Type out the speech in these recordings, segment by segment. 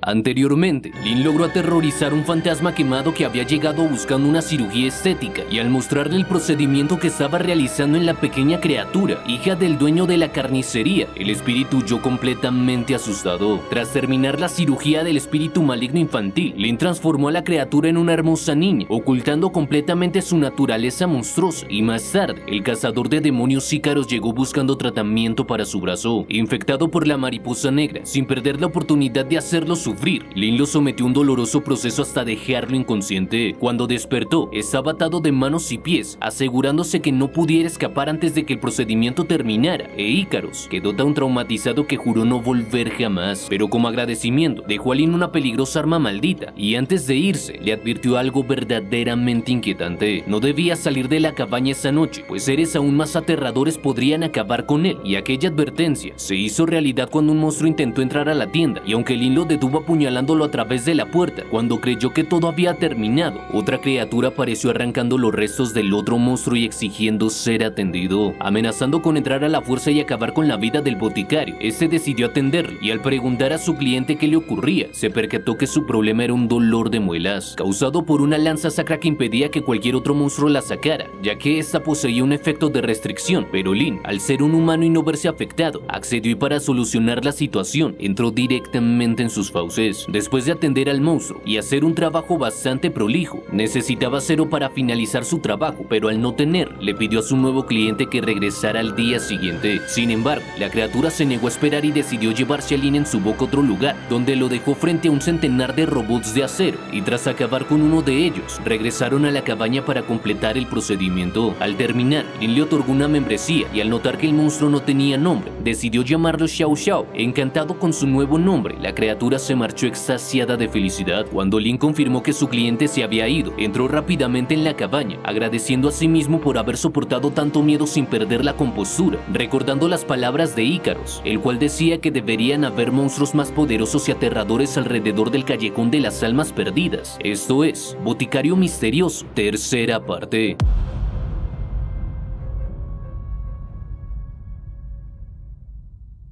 Anteriormente, Lin logró aterrorizar a un fantasma quemado que había llegado buscando una cirugía estética, y al mostrarle el procedimiento que estaba realizando en la pequeña criatura, hija del dueño de la carnicería, el espíritu huyó completamente asustado. Tras terminar la cirugía del espíritu maligno infantil, Lin transformó a la criatura en una hermosa niña, ocultando completamente su naturaleza monstruosa, y más tarde, el cazador de demonios Ícaros llegó buscando tratamiento para su brazo, infectado por la mariposa negra. Sin perder la oportunidad de hacerlo sufrir, Lin lo sometió a un doloroso proceso hasta dejarlo inconsciente. Cuando despertó, estaba atado de manos y pies, asegurándose que no pudiera escapar antes de que el procedimiento terminara, e Ícaros quedó tan traumatizado que juró no volver jamás. Pero como agradecimiento, dejó a Lin una peligrosa arma maldita, y antes de irse, le advirtió algo verdaderamente inquietante. No debía salir de la cabaña esa noche, pues seres aún más aterradores podrían acabar con él, y aquella advertencia se hizo realidad cuando un monstruo intentó entrar a la tienda, y aunque Lin lo detuvo apuñalándolo a través de la puerta, cuando creyó que todo había terminado, otra criatura apareció arrancando los restos del otro monstruo y exigiendo ser atendido, amenazando con entrar a la fuerza y acabar con la vida del boticario. Este decidió atenderlo, y al preguntar a su cliente qué le ocurría, se percató que su problema era un dolor de muelas, causado por una lanza sacra que impedía que cualquier otro monstruo la sacara, ya que esta poseía un efecto de restricción. Pero Lin, al ser un humano y no verse afectado, accedió, y para solucionar la situación, entró directamente en sus fauces. Después de atender al monstruo y hacer un trabajo bastante prolijo, necesitaba acero para finalizar su trabajo, pero al no tener, le pidió a su nuevo cliente que regresara al día siguiente. Sin embargo, la criatura se negó a esperar y decidió llevarse a Lin en su boca a otro lugar, donde lo dejó frente a un centenar de robots de acero, y tras acabar con uno de ellos, regresaron a la cabaña para completar el procedimiento. Al terminar, Lin le otorgó una membresía, y al notar que el monstruo no tenía nombre, decidió llamarlo Xiao Xiao. Encantado con su nuevo nombre, la criatura se marchó extasiada de felicidad. Cuando Lin confirmó que su cliente se había ido, entró rápidamente en la cabaña, agradeciendo a sí mismo por haber soportado tanto miedo sin perder la compostura, recordando las palabras de Ícaros, el cual decía que deberían haber monstruos más poderosos y aterradores alrededor del callejón de las almas perdidas. Esto es Boticario Misterioso, tercera parte.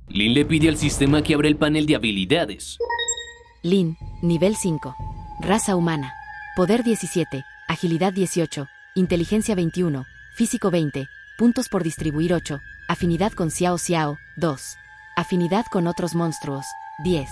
Lin le pide al sistema que abra el panel de habilidades. Lin, nivel 5. Raza humana. Poder 17, agilidad 18, inteligencia 21, físico 20, puntos por distribuir 8, afinidad con Xiao Xiao, 2. Afinidad con otros monstruos, 10.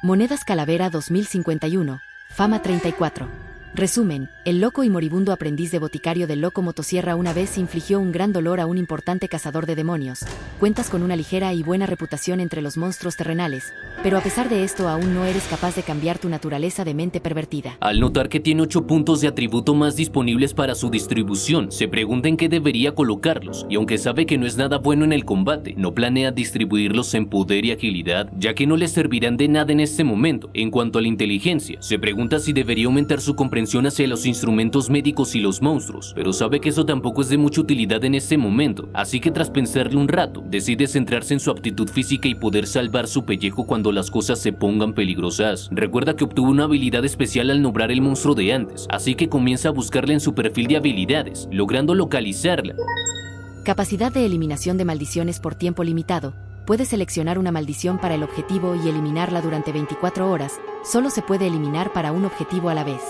Monedas calavera 2051, fama 34. Resumen, el loco y moribundo aprendiz de boticario del loco motosierra una vez infligió un gran dolor a un importante cazador de demonios. Cuentas con una ligera y buena reputación entre los monstruos terrenales, pero a pesar de esto aún no eres capaz de cambiar tu naturaleza de mente pervertida. Al notar que tiene 8 puntos de atributo más disponibles para su distribución, se pregunta en qué debería colocarlos, y aunque sabe que no es nada bueno en el combate, no planea distribuirlos en poder y agilidad, ya que no le servirán de nada en este momento. En cuanto a la inteligencia, se pregunta si debería aumentar su comprensión hacia los instrumentos médicos y los monstruos, pero sabe que eso tampoco es de mucha utilidad en este momento, así que tras pensarlo un rato, decide centrarse en su aptitud física y poder salvar su pellejo cuando las cosas se pongan peligrosas. Recuerda que obtuvo una habilidad especial al nombrar el monstruo de antes, así que comienza a buscarla en su perfil de habilidades, logrando localizarla. Capacidad de eliminación de maldiciones por tiempo limitado. Puedes seleccionar una maldición para el objetivo y eliminarla durante 24 horas, solo se puede eliminar para un objetivo a la vez.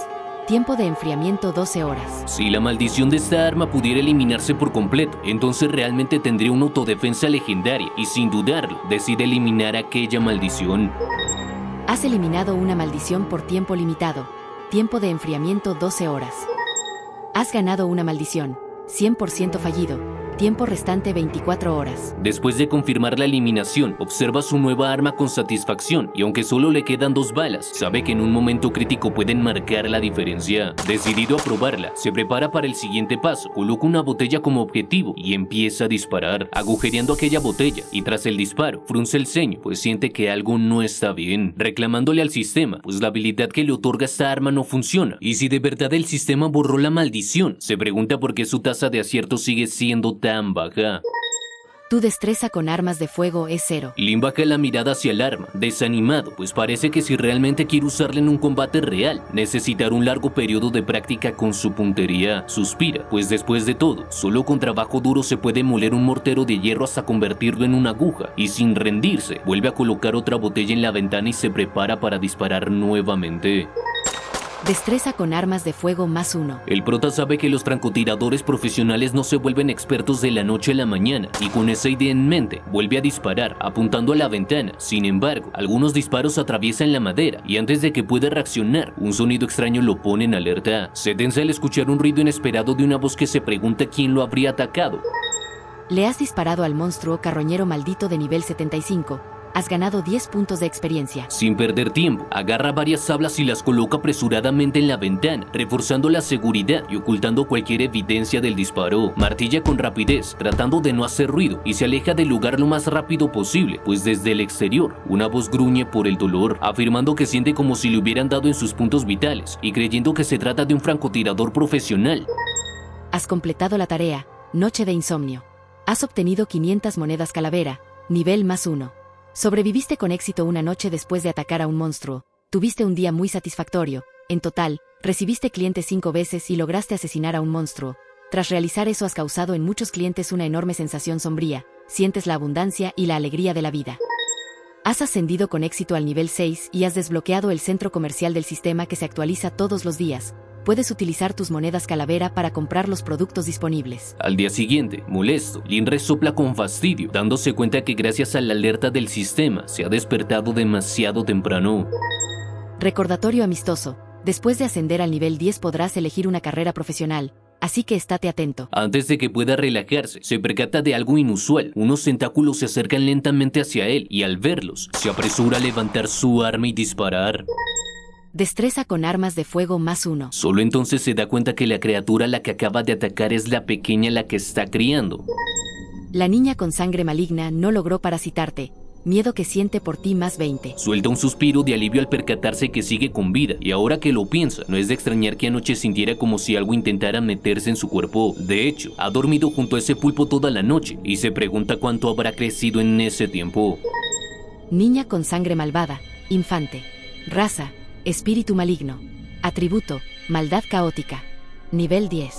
Tiempo de enfriamiento 12 horas. Si la maldición de esta arma pudiera eliminarse por completo, entonces realmente tendría una autodefensa legendaria y sin dudarlo, decide eliminar aquella maldición. Has eliminado una maldición por tiempo limitado. Tiempo de enfriamiento 12 horas. Has ganado una maldición. 100% fallido. Tiempo restante 24 horas. Después de confirmar la eliminación, observa su nueva arma con satisfacción, y aunque solo le quedan 2 balas, sabe que en un momento crítico pueden marcar la diferencia. Decidido a probarla, se prepara para el siguiente paso, coloca una botella como objetivo y empieza a disparar, agujereando aquella botella, y tras el disparo, frunce el ceño, pues siente que algo no está bien, reclamándole al sistema, pues la habilidad que le otorga esta arma no funciona, y si de verdad el sistema borró la maldición, se pregunta por qué su tasa de acierto sigue siendo tan baja. Tu destreza con armas de fuego es 0. Lin baja la mirada hacia el arma, desanimado, pues parece que si realmente quiere usarla en un combate real, necesitará un largo periodo de práctica con su puntería. Suspira, pues después de todo, solo con trabajo duro se puede moler un mortero de hierro hasta convertirlo en una aguja, y sin rendirse, vuelve a colocar otra botella en la ventana y se prepara para disparar nuevamente. Destreza con armas de fuego más 1. El prota sabe que los francotiradores profesionales no se vuelven expertos de la noche a la mañana, y con esa idea en mente, vuelve a disparar, apuntando a la ventana. Sin embargo, algunos disparos atraviesan la madera, y antes de que pueda reaccionar, un sonido extraño lo pone en alerta. Se tensa al escuchar un ruido inesperado de una voz que se pregunta quién lo habría atacado. Le has disparado al monstruo carroñero maldito de nivel 75. Has ganado 10 puntos de experiencia. Sin perder tiempo, agarra varias sablas y las coloca apresuradamente en la ventana, reforzando la seguridad y ocultando cualquier evidencia del disparo. Martilla con rapidez, tratando de no hacer ruido, y se aleja del lugar lo más rápido posible, pues desde el exterior, una voz gruñe por el dolor, afirmando que siente como si le hubieran dado en sus puntos vitales, y creyendo que se trata de un francotirador profesional. Has completado la tarea, Noche de Insomnio. Has obtenido 500 monedas calavera, nivel más 1. Sobreviviste con éxito una noche después de atacar a un monstruo. Tuviste un día muy satisfactorio. En total, recibiste clientes 5 veces y lograste asesinar a un monstruo. Tras realizar eso has causado en muchos clientes una enorme sensación sombría. Sientes la abundancia y la alegría de la vida. Has ascendido con éxito al nivel 6 y has desbloqueado el centro comercial del sistema que se actualiza todos los días. Puedes utilizar tus monedas calavera para comprar los productos disponibles. Al día siguiente, molesto, Lin resopla con fastidio, dándose cuenta que gracias a la alerta del sistema se ha despertado demasiado temprano. Recordatorio amistoso. Después de ascender al nivel 10 podrás elegir una carrera profesional, así que estate atento. Antes de que pueda relajarse, se percata de algo inusual. Unos tentáculos se acercan lentamente hacia él y al verlos, se apresura a levantar su arma y disparar. Destreza con armas de fuego más 1. Solo entonces se da cuenta que la criatura a la que acaba de atacar es la pequeña a la que está criando. La niña con sangre maligna no logró parasitarte. Miedo que siente por ti más 20. Suelta un suspiro de alivio al percatarse que sigue con vida, y ahora que lo piensa, no es de extrañar que anoche sintiera como si algo intentara meterse en su cuerpo. De hecho, ha dormido junto a ese pulpo toda la noche, y se pregunta cuánto habrá crecido en ese tiempo. Niña con sangre malvada, infante. Raza, espíritu maligno. Atributo, maldad caótica. Nivel 10.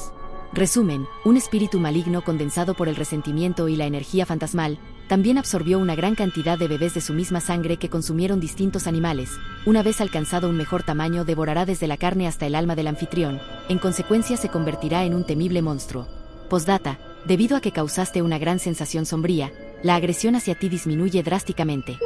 Resumen, un espíritu maligno condensado por el resentimiento y la energía fantasmal, también absorbió una gran cantidad de bebés de su misma sangre que consumieron distintos animales. Una vez alcanzado un mejor tamaño, devorará desde la carne hasta el alma del anfitrión. En consecuencia se convertirá en un temible monstruo. Postdata, debido a que causaste una gran sensación sombría, la agresión hacia ti disminuye drásticamente.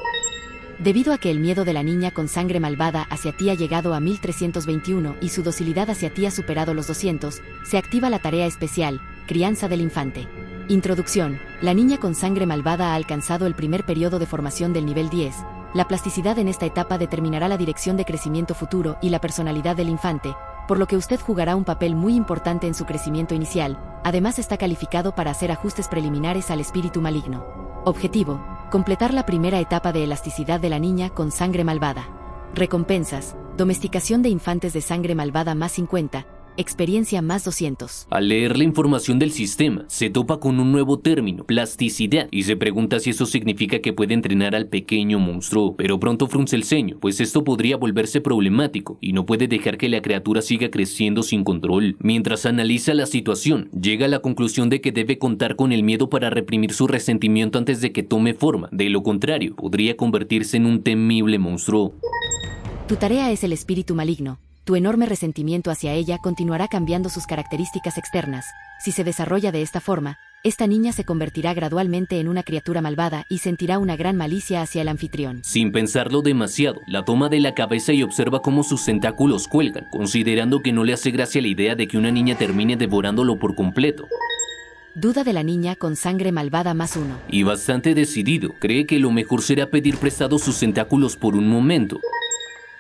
Debido a que el miedo de la niña con sangre malvada hacia ti ha llegado a 1321 y su docilidad hacia ti ha superado los 200, se activa la tarea especial, Crianza del Infante. Introducción. La niña con sangre malvada ha alcanzado el primer periodo de formación del nivel 10. La plasticidad en esta etapa determinará la dirección de crecimiento futuro y la personalidad del infante, por lo que usted jugará un papel muy importante en su crecimiento inicial. Además está calificado para hacer ajustes preliminares al espíritu maligno. Objetivo: completar la primera etapa de elasticidad de la niña con sangre malvada. Recompensas: domesticación de infantes de sangre malvada más 50, experiencia más 200. Al leer la información del sistema, se topa con un nuevo término, plasticidad, y se pregunta si eso significa que puede entrenar al pequeño monstruo, pero pronto frunce el ceño, pues esto podría volverse problemático, y no puede dejar que la criatura siga creciendo sin control. Mientras analiza la situación, llega a la conclusión de que debe contar con el miedo para reprimir su resentimiento antes de que tome forma, de lo contrario, podría convertirse en un temible monstruo. Tu tarea es el espíritu maligno. Tu enorme resentimiento hacia ella continuará cambiando sus características externas. Si se desarrolla de esta forma, esta niña se convertirá gradualmente en una criatura malvada y sentirá una gran malicia hacia el anfitrión. Sin pensarlo demasiado, la toma de la cabeza y observa cómo sus tentáculos cuelgan, considerando que no le hace gracia la idea de que una niña termine devorándolo por completo. Duda de la niña con sangre malvada más 1. Y bastante decidido, cree que lo mejor será pedir prestado sus tentáculos por un momento.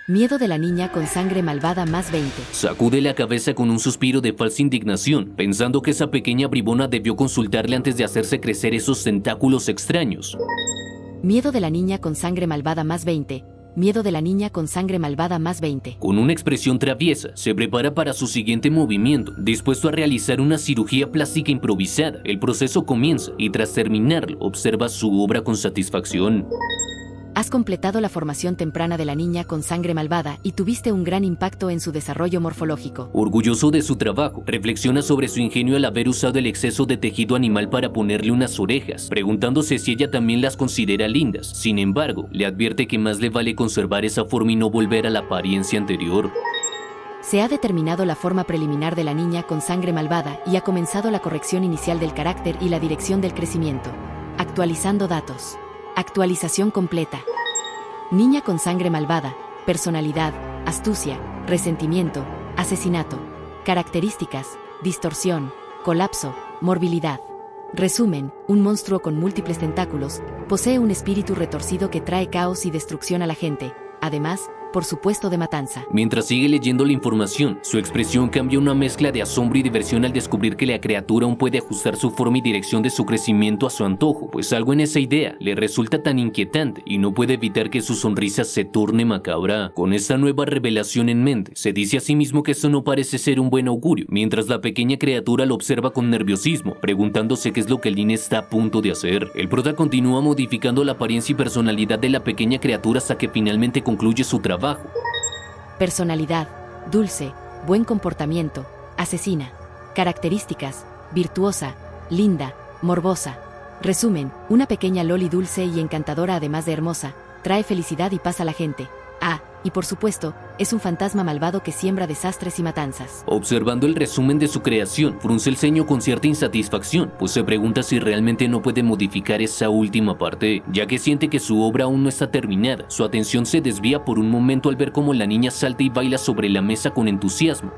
Miedo de la niña con sangre malvada más 20. Sacude la cabeza con un suspiro de falsa indignación, pensando que esa pequeña bribona debió consultarle antes de hacerse crecer esos tentáculos extraños. Miedo de la niña con sangre malvada más 20. miedo de la niña con sangre malvada más 20. Con una expresión traviesa, se prepara para su siguiente movimiento, dispuesto a realizar una cirugía plástica improvisada. El proceso comienza y tras terminarlo, observa su obra con satisfacción. Has completado la formación temprana de la niña con sangre malvada y tuviste un gran impacto en su desarrollo morfológico. Orgulloso de su trabajo, reflexiona sobre su ingenio al haber usado el exceso de tejido animal para ponerle unas orejas, preguntándose si ella también las considera lindas. Sin embargo, le advierte que más le vale conservar esa forma y no volver a la apariencia anterior. Se ha determinado la forma preliminar de la niña con sangre malvada y ha comenzado la corrección inicial del carácter y la dirección del crecimiento. Actualizando datos. Actualización completa. Niña con sangre malvada, personalidad, astucia, resentimiento, asesinato. Características, distorsión, colapso, morbilidad. Resumen, un monstruo con múltiples tentáculos, posee un espíritu retorcido que trae caos y destrucción a la gente, además, por supuesto de matanza. Mientras sigue leyendo la información, su expresión cambia una mezcla de asombro y diversión al descubrir que la criatura aún puede ajustar su forma y dirección de su crecimiento a su antojo, pues algo en esa idea le resulta tan inquietante y no puede evitar que su sonrisa se torne macabra. Con esta nueva revelación en mente, se dice a sí mismo que esto no parece ser un buen augurio, mientras la pequeña criatura lo observa con nerviosismo, preguntándose qué es lo que Lynn está a punto de hacer. El prota continúa modificando la apariencia y personalidad de la pequeña criatura hasta que finalmente concluye su trabajo. Personalidad, dulce, buen comportamiento, asesina. Características, virtuosa, linda, morbosa. Resumen, una pequeña Loli dulce y encantadora además de hermosa, trae felicidad y paz a la gente. Y por supuesto, es un fantasma malvado que siembra desastres y matanzas. Observando el resumen de su creación, frunce el ceño con cierta insatisfacción, pues se pregunta si realmente no puede modificar esa última parte, ya que siente que su obra aún no está terminada. Su atención se desvía por un momento al ver cómo la niña salta y baila sobre la mesa con entusiasmo.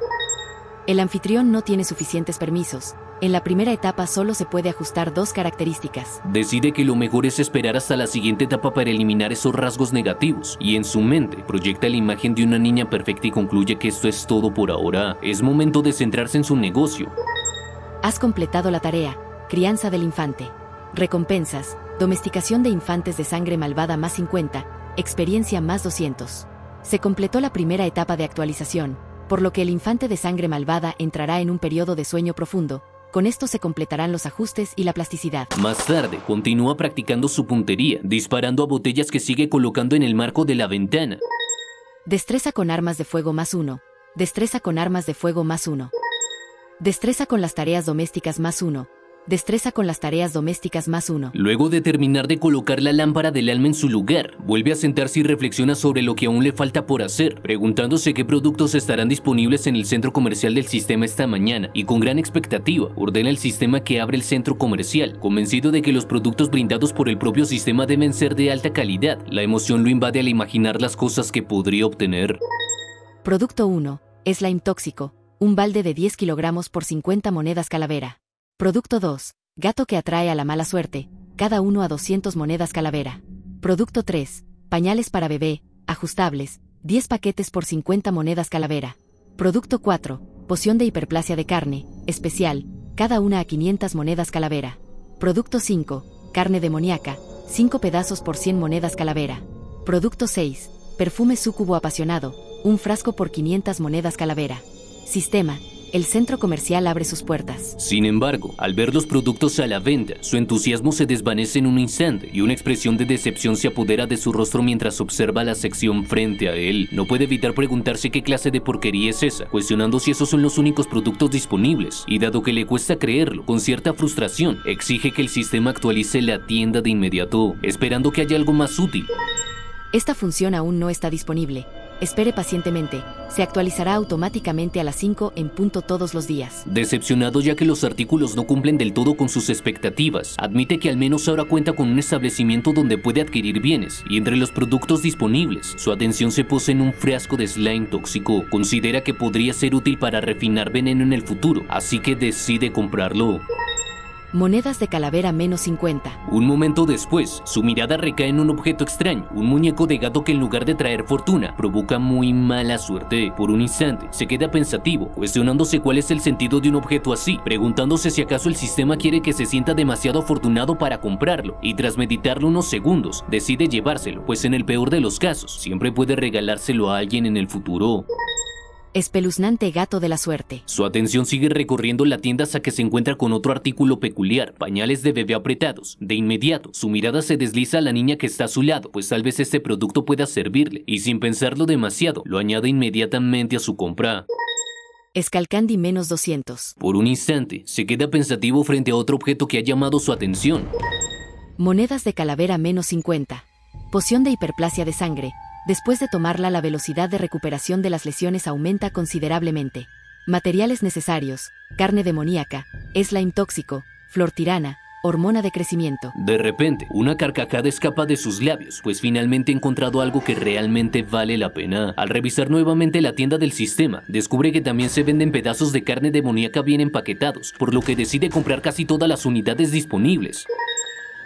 El anfitrión no tiene suficientes permisos. En la primera etapa solo se puede ajustar 2 características. Decide que lo mejor es esperar hasta la siguiente etapa para eliminar esos rasgos negativos, y en su mente proyecta la imagen de una niña perfecta y concluye que esto es todo por ahora. Es momento de centrarse en su negocio. Has completado la tarea. Crianza del infante. Recompensas. Domesticación de infantes de sangre malvada más 50. Experiencia más 200. Se completó la primera etapa de actualización, por lo que el infante de sangre malvada entrará en un periodo de sueño profundo. Con esto se completarán los ajustes y la plasticidad. Más tarde, continúa practicando su puntería, disparando a botellas que sigue colocando en el marco de la ventana. Destreza con armas de fuego más 1. Destreza con armas de fuego más 1. Destreza con las tareas domésticas más 1. Destreza con las tareas domésticas más 1. Luego de terminar de colocar la lámpara del alma en su lugar, vuelve a sentarse y reflexiona sobre lo que aún le falta por hacer, preguntándose qué productos estarán disponibles en el centro comercial del sistema esta mañana, y con gran expectativa, ordena el sistema que abre el centro comercial, convencido de que los productos brindados por el propio sistema deben ser de alta calidad. La emoción lo invade al imaginar las cosas que podría obtener. Producto 1. Slime tóxico. Un balde de 10 kilogramos por 50 monedas calavera. Producto 2. Gato que atrae a la mala suerte, cada uno a 200 monedas calavera. Producto 3. Pañales para bebé, ajustables, 10 paquetes por 50 monedas calavera. Producto 4. Poción de hiperplasia de carne, especial, cada una a 500 monedas calavera. Producto 5. Carne demoníaca, 5 pedazos por 100 monedas calavera. Producto 6. Perfume súcubo apasionado, un frasco por 500 monedas calavera. Sistema. El centro comercial abre sus puertas. Sin embargo, al ver los productos a la venta, su entusiasmo se desvanece en un instante y una expresión de decepción se apodera de su rostro mientras observa la sección frente a él. No puede evitar preguntarse qué clase de porquería es esa, cuestionando si esos son los únicos productos disponibles, y dado que le cuesta creerlo, con cierta frustración, exige que el sistema actualice la tienda de inmediato, esperando que haya algo más útil. Esta función aún no está disponible. Espere pacientemente, se actualizará automáticamente a las 5 en punto todos los días. Decepcionado ya que los artículos no cumplen del todo con sus expectativas, admite que al menos ahora cuenta con un establecimiento donde puede adquirir bienes, y entre los productos disponibles, su atención se posa en un frasco de slime tóxico. Considera que podría ser útil para refinar veneno en el futuro, así que decide comprarlo. Monedas de calavera menos 50. Un momento después, su mirada recae en un objeto extraño, un muñeco de gato que en lugar de traer fortuna, provoca muy mala suerte. Por un instante, se queda pensativo, cuestionándose cuál es el sentido de un objeto así, preguntándose si acaso el sistema quiere que se sienta demasiado afortunado para comprarlo, y tras meditarlo unos segundos, decide llevárselo, pues en el peor de los casos, siempre puede regalárselo a alguien en el futuro. Espeluznante gato de la suerte. Su atención sigue recorriendo la tienda hasta que se encuentra con otro artículo peculiar, pañales de bebé apretados. De inmediato, su mirada se desliza a la niña que está a su lado, pues tal vez este producto pueda servirle, y sin pensarlo demasiado, lo añade inmediatamente a su compra. Escalcandy menos 200. Por un instante, se queda pensativo frente a otro objeto que ha llamado su atención. Monedas de calavera menos 50. Poción de hiperplasia de sangre. Después de tomarla, la velocidad de recuperación de las lesiones aumenta considerablemente. Materiales necesarios: carne demoníaca, slime tóxico, flor tirana, hormona de crecimiento. De repente, una carcajada escapa de sus labios, pues finalmente ha encontrado algo que realmente vale la pena. Al revisar nuevamente la tienda del sistema, descubre que también se venden pedazos de carne demoníaca bien empaquetados, por lo que decide comprar casi todas las unidades disponibles.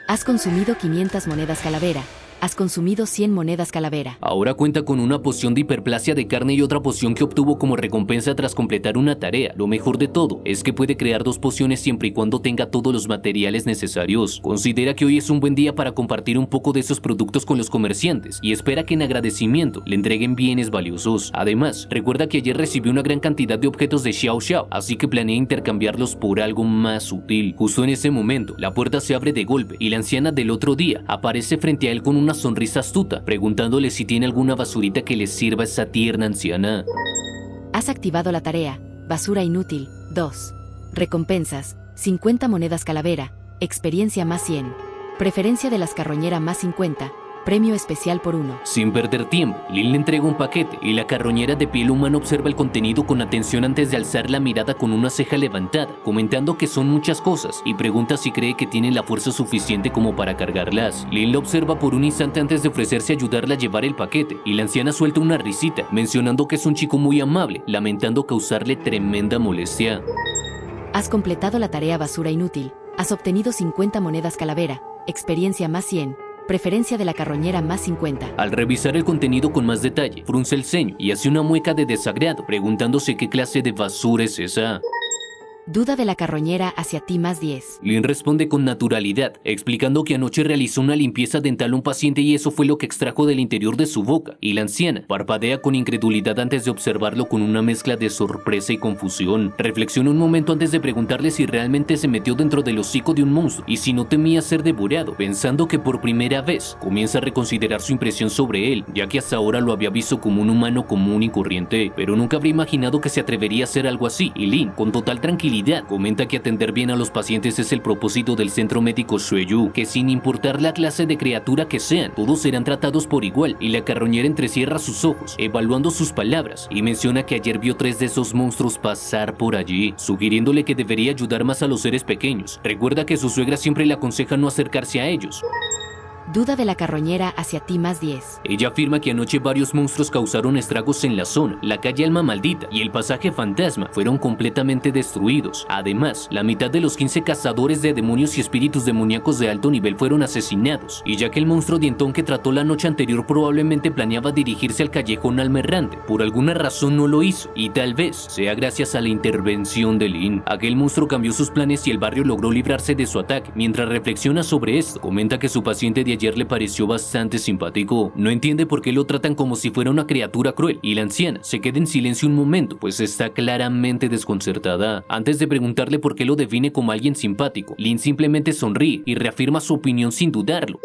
Has consumido 500 monedas calavera. Has consumido 100 monedas calavera. Ahora cuenta con una poción de hiperplasia de carne y otra poción que obtuvo como recompensa tras completar una tarea. Lo mejor de todo es que puede crear 2 pociones siempre y cuando tenga todos los materiales necesarios. Considera que hoy es un buen día para compartir un poco de esos productos con los comerciantes y espera que en agradecimiento le entreguen bienes valiosos. Además, recuerda que ayer recibió una gran cantidad de objetos de Xiao Xiao, así que planea intercambiarlos por algo más útil. Justo en ese momento, la puerta se abre de golpe y la anciana del otro día aparece frente a él con una sonrisa astuta, preguntándole si tiene alguna basurita que le sirva a esa tierna anciana. Has activado la tarea, basura inútil, 2. Recompensas, 50 monedas calavera, experiencia más 100. Preferencia de las carroñera más 50, premio especial por 1. Sin perder tiempo, Lin le entrega un paquete y la carroñera de piel humana observa el contenido con atención antes de alzar la mirada con una ceja levantada, comentando que son muchas cosas y pregunta si cree que tiene la fuerza suficiente como para cargarlas. Lin la observa por un instante antes de ofrecerse a ayudarla a llevar el paquete y la anciana suelta una risita, mencionando que es un chico muy amable, lamentando causarle tremenda molestia. Has completado la tarea basura inútil. Has obtenido 50 monedas calavera, experiencia más 100. Preferencia de la carroñera más 50. Al revisar el contenido con más detalle, frunce el ceño y hace una mueca de desagrado, preguntándose qué clase de basura es esa. Duda de la carroñera hacia ti más 10. Lin responde con naturalidad, explicando que anoche realizó una limpieza dental a un paciente y eso fue lo que extrajo del interior de su boca, y la anciana parpadea con incredulidad antes de observarlo con una mezcla de sorpresa y confusión. Reflexiona un momento antes de preguntarle si realmente se metió dentro del hocico de un monstruo y si no temía ser devorado, pensando que por primera vez comienza a reconsiderar su impresión sobre él, ya que hasta ahora lo había visto como un humano común y corriente, pero nunca habría imaginado que se atrevería a hacer algo así, y Lin, con total tranquilidad, comenta que atender bien a los pacientes es el propósito del centro médico Xueyu, que sin importar la clase de criatura que sean, todos serán tratados por igual, y la carroñera entrecierra sus ojos, evaluando sus palabras, y menciona que ayer vio 3 de esos monstruos pasar por allí, sugiriéndole que debería ayudar más a los seres pequeños. Recuerda que su suegra siempre le aconseja no acercarse a ellos. Duda de la carroñera hacia ti más 10. Ella afirma que anoche varios monstruos causaron estragos en la zona, la calle Alma Maldita y el pasaje Fantasma fueron completamente destruidos. Además, la mitad de los 15 cazadores de demonios y espíritus demoníacos de alto nivel fueron asesinados, y ya que el monstruo dientón que trató la noche anterior probablemente planeaba dirigirse al callejón Alma Errante, por alguna razón no lo hizo, y tal vez sea gracias a la intervención de Lin. Aquel monstruo cambió sus planes y el barrio logró librarse de su ataque. Mientras reflexiona sobre esto, comenta que su paciente de ayer le pareció bastante simpático. No entiende por qué lo tratan como si fuera una criatura cruel, y la anciana se queda en silencio un momento, pues está claramente desconcertada. Antes de preguntarle por qué lo define como alguien simpático, Lin simplemente sonríe y reafirma su opinión sin dudarlo.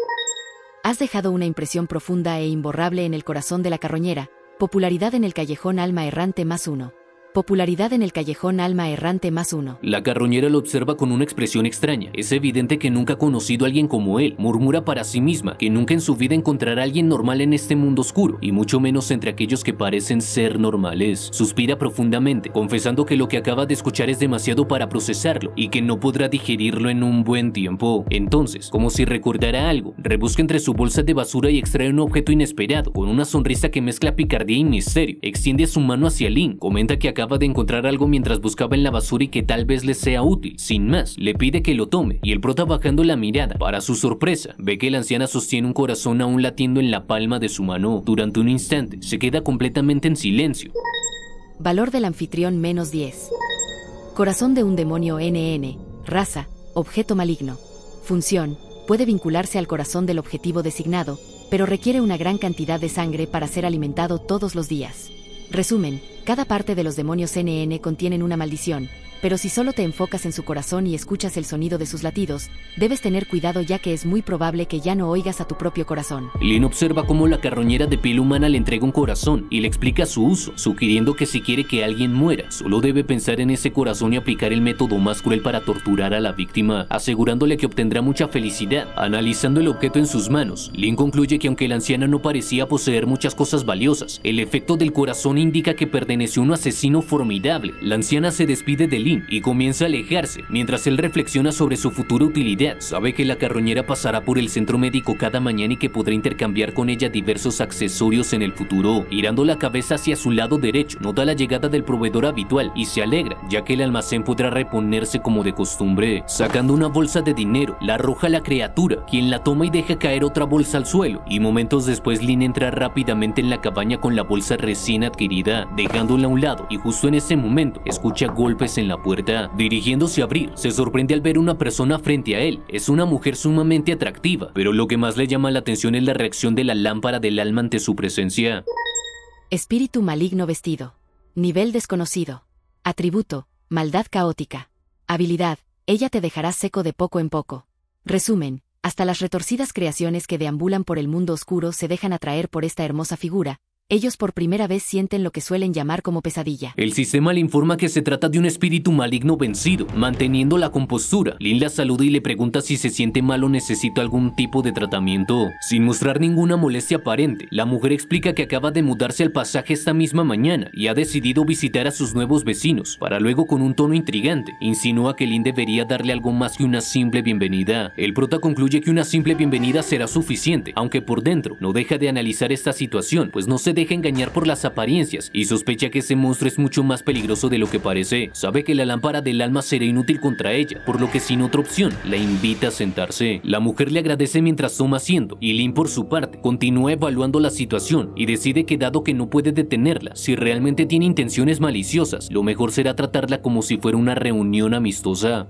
Has dejado una impresión profunda e imborrable en el corazón de la carroñera. Popularidad en el callejón Alma Errante más 1. Popularidad en el callejón Alma Errante más 1. La carroñera lo observa con una expresión extraña. Es evidente que nunca ha conocido a alguien como él. Murmura para sí misma que nunca en su vida encontrará a alguien normal en este mundo oscuro, y mucho menos entre aquellos que parecen ser normales. Suspira profundamente, confesando que lo que acaba de escuchar es demasiado para procesarlo y que no podrá digerirlo en un buen tiempo. Entonces, como si recordara algo, rebusca entre su bolsa de basura y extrae un objeto inesperado. Con una sonrisa que mezcla picardía y misterio, extiende su mano hacia Lin. Comenta que acaba acaba de encontrar algo mientras buscaba en la basura y que tal vez le sea útil. Sin más, le pide que lo tome y el prota, bajando la mirada, para su sorpresa, ve que la anciana sostiene un corazón aún latiendo en la palma de su mano. Durante un instante, se queda completamente en silencio. Valor del anfitrión -10. Corazón de un demonio NN. Raza, objeto maligno. Función, puede vincularse al corazón del objetivo designado, pero requiere una gran cantidad de sangre para ser alimentado todos los días. Resumen, cada parte de los demonios NN contienen una maldición, pero si solo te enfocas en su corazón y escuchas el sonido de sus latidos, debes tener cuidado ya que es muy probable que ya no oigas a tu propio corazón. Lynn observa cómo la carroñera de piel humana le entrega un corazón y le explica su uso, sugiriendo que si quiere que alguien muera, solo debe pensar en ese corazón y aplicar el método más cruel para torturar a la víctima, asegurándole que obtendrá mucha felicidad. Analizando el objeto en sus manos, Lynn concluye que aunque la anciana no parecía poseer muchas cosas valiosas, el efecto del corazón indica que perteneció a un asesino formidable. La anciana se despide de Lynn y comienza a alejarse, mientras él reflexiona sobre su futura utilidad. Sabe que la carroñera pasará por el centro médico cada mañana y que podrá intercambiar con ella diversos accesorios en el futuro. Girando la cabeza hacia su lado derecho, nota la llegada del proveedor habitual y se alegra, ya que el almacén podrá reponerse como de costumbre. Sacando una bolsa de dinero, la arroja a la criatura, quien la toma y deja caer otra bolsa al suelo, y momentos después Lynn entra rápidamente en la cabaña con la bolsa recién adquirida, dejándola a un lado, y justo en ese momento escucha golpes en la puerta. Dirigiéndose a abrir, se sorprende al ver una persona frente a él. Es una mujer sumamente atractiva, pero lo que más le llama la atención es la reacción de la lámpara del alma ante su presencia. Espíritu maligno vestido. Nivel desconocido. Atributo, maldad caótica. Habilidad, ella te dejará seco de poco en poco. Resumen, hasta las retorcidas creaciones que deambulan por el mundo oscuro se dejan atraer por esta hermosa figura. Ellos por primera vez sienten lo que suelen llamar como pesadilla. El sistema le informa que se trata de un espíritu maligno vencido. Manteniendo la compostura, Lynn la saluda y le pregunta si se siente mal o necesita algún tipo de tratamiento. Sin mostrar ninguna molestia aparente, la mujer explica que acaba de mudarse al pasaje esta misma mañana y ha decidido visitar a sus nuevos vecinos, para luego, con un tono intrigante, insinúa que Lynn debería darle algo más que una simple bienvenida. El prota concluye que una simple bienvenida será suficiente, aunque por dentro no deja de analizar esta situación, pues no se deja engañar por las apariencias y sospecha que ese monstruo es mucho más peligroso de lo que parece. Sabe que la lámpara del alma será inútil contra ella, por lo que sin otra opción la invita a sentarse. La mujer le agradece mientras toma asiento y Lynn, por su parte, continúa evaluando la situación y decide que, dado que no puede detenerla, si realmente tiene intenciones maliciosas, lo mejor será tratarla como si fuera una reunión amistosa.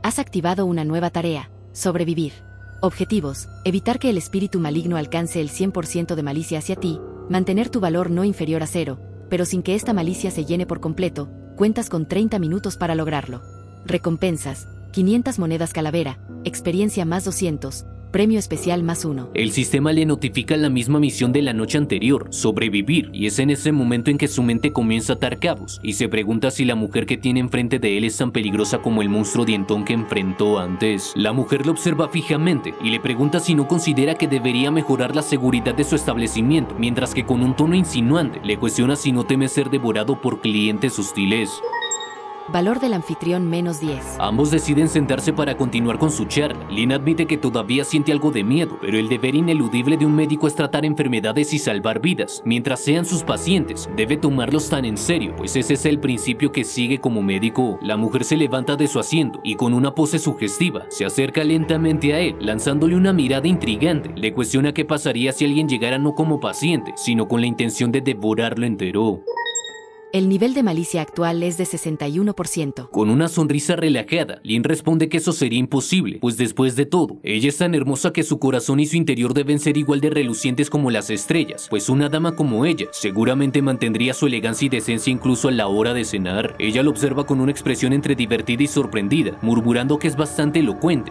Has activado una nueva tarea: sobrevivir. Objetivos: evitar que el espíritu maligno alcance el 100% de malicia hacia ti, mantener tu valor no inferior a 0, pero sin que esta malicia se llene por completo. Cuentas con 30 minutos para lograrlo. Recompensas: 500 monedas calavera, experiencia +200, premio especial +1. El sistema le notifica la misma misión de la noche anterior: sobrevivir, y es en ese momento en que su mente comienza a atar cabos y se pregunta si la mujer que tiene enfrente de él es tan peligrosa como el monstruo dientón que enfrentó antes. La mujer lo observa fijamente y le pregunta si no considera que debería mejorar la seguridad de su establecimiento, mientras que con un tono insinuante le cuestiona si no teme ser devorado por clientes hostiles. Valor del anfitrión -10. Ambos deciden sentarse para continuar con su charla. Lynn admite que todavía siente algo de miedo, pero el deber ineludible de un médico es tratar enfermedades y salvar vidas. Mientras sean sus pacientes, debe tomarlos tan en serio, pues ese es el principio que sigue como médico. La mujer se levanta de su asiento y, con una pose sugestiva, se acerca lentamente a él, lanzándole una mirada intrigante. Le cuestiona qué pasaría si alguien llegara no como paciente, sino con la intención de devorarlo entero. El nivel de malicia actual es de 61%. Con una sonrisa relajada, Lynn responde que eso sería imposible, pues después de todo, ella es tan hermosa que su corazón y su interior deben ser igual de relucientes como las estrellas, pues una dama como ella seguramente mantendría su elegancia y decencia incluso a la hora de cenar. Ella lo observa con una expresión entre divertida y sorprendida, murmurando que es bastante elocuente.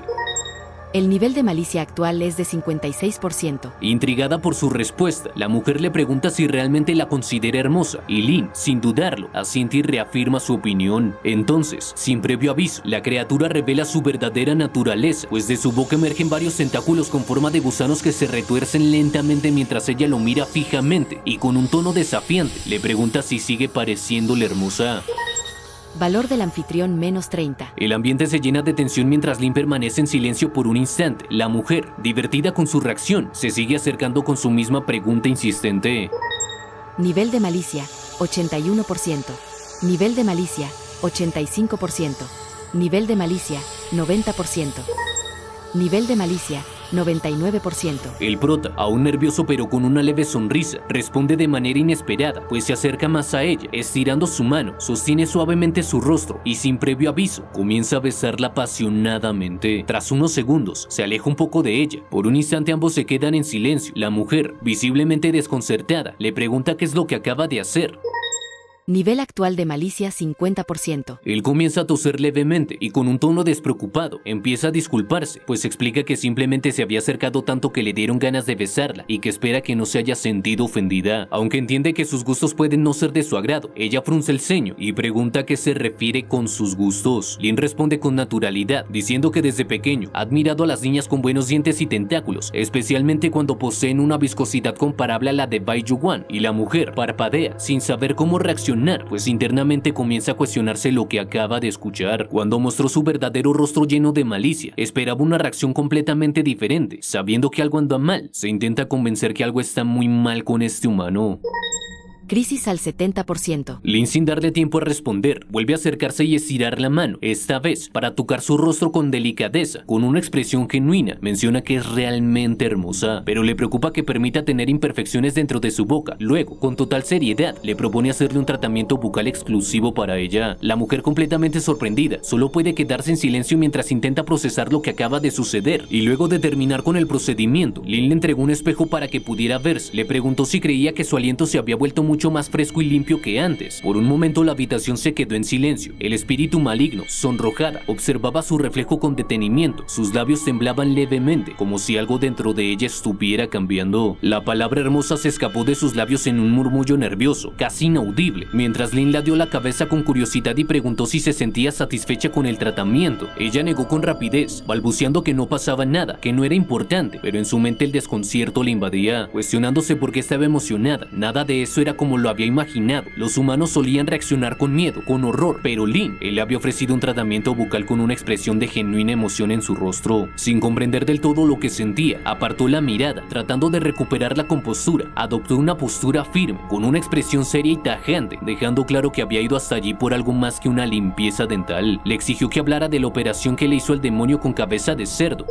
El nivel de malicia actual es de 56%. Intrigada por su respuesta, la mujer le pregunta si realmente la considera hermosa, y Lynn, sin dudarlo, asiente y reafirma su opinión. Entonces, sin previo aviso, la criatura revela su verdadera naturaleza, pues de su boca emergen varios tentáculos con forma de gusanos que se retuercen lentamente mientras ella lo mira fijamente, y con un tono desafiante, le pregunta si sigue pareciéndole hermosa. Valor del anfitrión -30. El ambiente se llena de tensión mientras Lynn permanece en silencio por un instante. La mujer, divertida con su reacción, se sigue acercando con su misma pregunta insistente. Nivel de malicia, 81%. Nivel de malicia, 85%. Nivel de malicia, 90%. Nivel de malicia, 99%. El prota, aún nervioso pero con una leve sonrisa, responde de manera inesperada, pues se acerca más a ella, estirando su mano, sostiene suavemente su rostro y sin previo aviso, comienza a besarla apasionadamente. Tras unos segundos, se aleja un poco de ella. Por un instante ambos se quedan en silencio. La mujer, visiblemente desconcertada, le pregunta qué es lo que acaba de hacer. Nivel actual de malicia 50%. Él comienza a toser levemente y con un tono despreocupado empieza a disculparse, pues explica que simplemente se había acercado tanto que le dieron ganas de besarla y que espera que no se haya sentido ofendida. Aunque entiende que sus gustos pueden no ser de su agrado, ella frunce el ceño y pregunta a qué se refiere con sus gustos. Lin responde con naturalidad, diciendo que desde pequeño ha admirado a las niñas con buenos dientes y tentáculos, especialmente cuando poseen una viscosidad comparable a la de Bai Yuan, y la mujer parpadea sin saber cómo reaccionar, pues internamente comienza a cuestionarse lo que acaba de escuchar. Cuando mostró su verdadero rostro lleno de malicia, esperaba una reacción completamente diferente. Sabiendo que algo anda mal, se intenta convencer que algo está muy mal con este humano. Crisis al 70%. Lin, sin darle tiempo a responder, vuelve a acercarse y estirar la mano, esta vez para tocar su rostro con delicadeza, con una expresión genuina. Menciona que es realmente hermosa, pero le preocupa que permita tener imperfecciones dentro de su boca. Luego, con total seriedad, le propone hacerle un tratamiento bucal exclusivo para ella. La mujer, completamente sorprendida, solo puede quedarse en silencio mientras intenta procesar lo que acaba de suceder. Y luego de terminar con el procedimiento, Lin le entregó un espejo para que pudiera verse. Le preguntó si creía que su aliento se había vuelto mucho más fresco y limpio que antes. Por un momento la habitación se quedó en silencio. El espíritu maligno, sonrojada, observaba su reflejo con detenimiento. Sus labios temblaban levemente, como si algo dentro de ella estuviera cambiando. La palabra hermosa se escapó de sus labios en un murmullo nervioso, casi inaudible, mientras Lin la dio la cabeza con curiosidad y preguntó si se sentía satisfecha con el tratamiento. Ella negó con rapidez, balbuceando que no pasaba nada, que no era importante, pero en su mente el desconcierto le invadía, cuestionándose por qué estaba emocionada. Nada de eso era como lo había imaginado. Los humanos solían reaccionar con miedo, con horror, pero Lin, él le había ofrecido un tratamiento bucal con una expresión de genuina emoción en su rostro. Sin comprender del todo lo que sentía, apartó la mirada, tratando de recuperar la compostura. Adoptó una postura firme, con una expresión seria y tajante, dejando claro que había ido hasta allí por algo más que una limpieza dental. Le exigió que hablara de la operación que le hizo el demonio con cabeza de cerdo.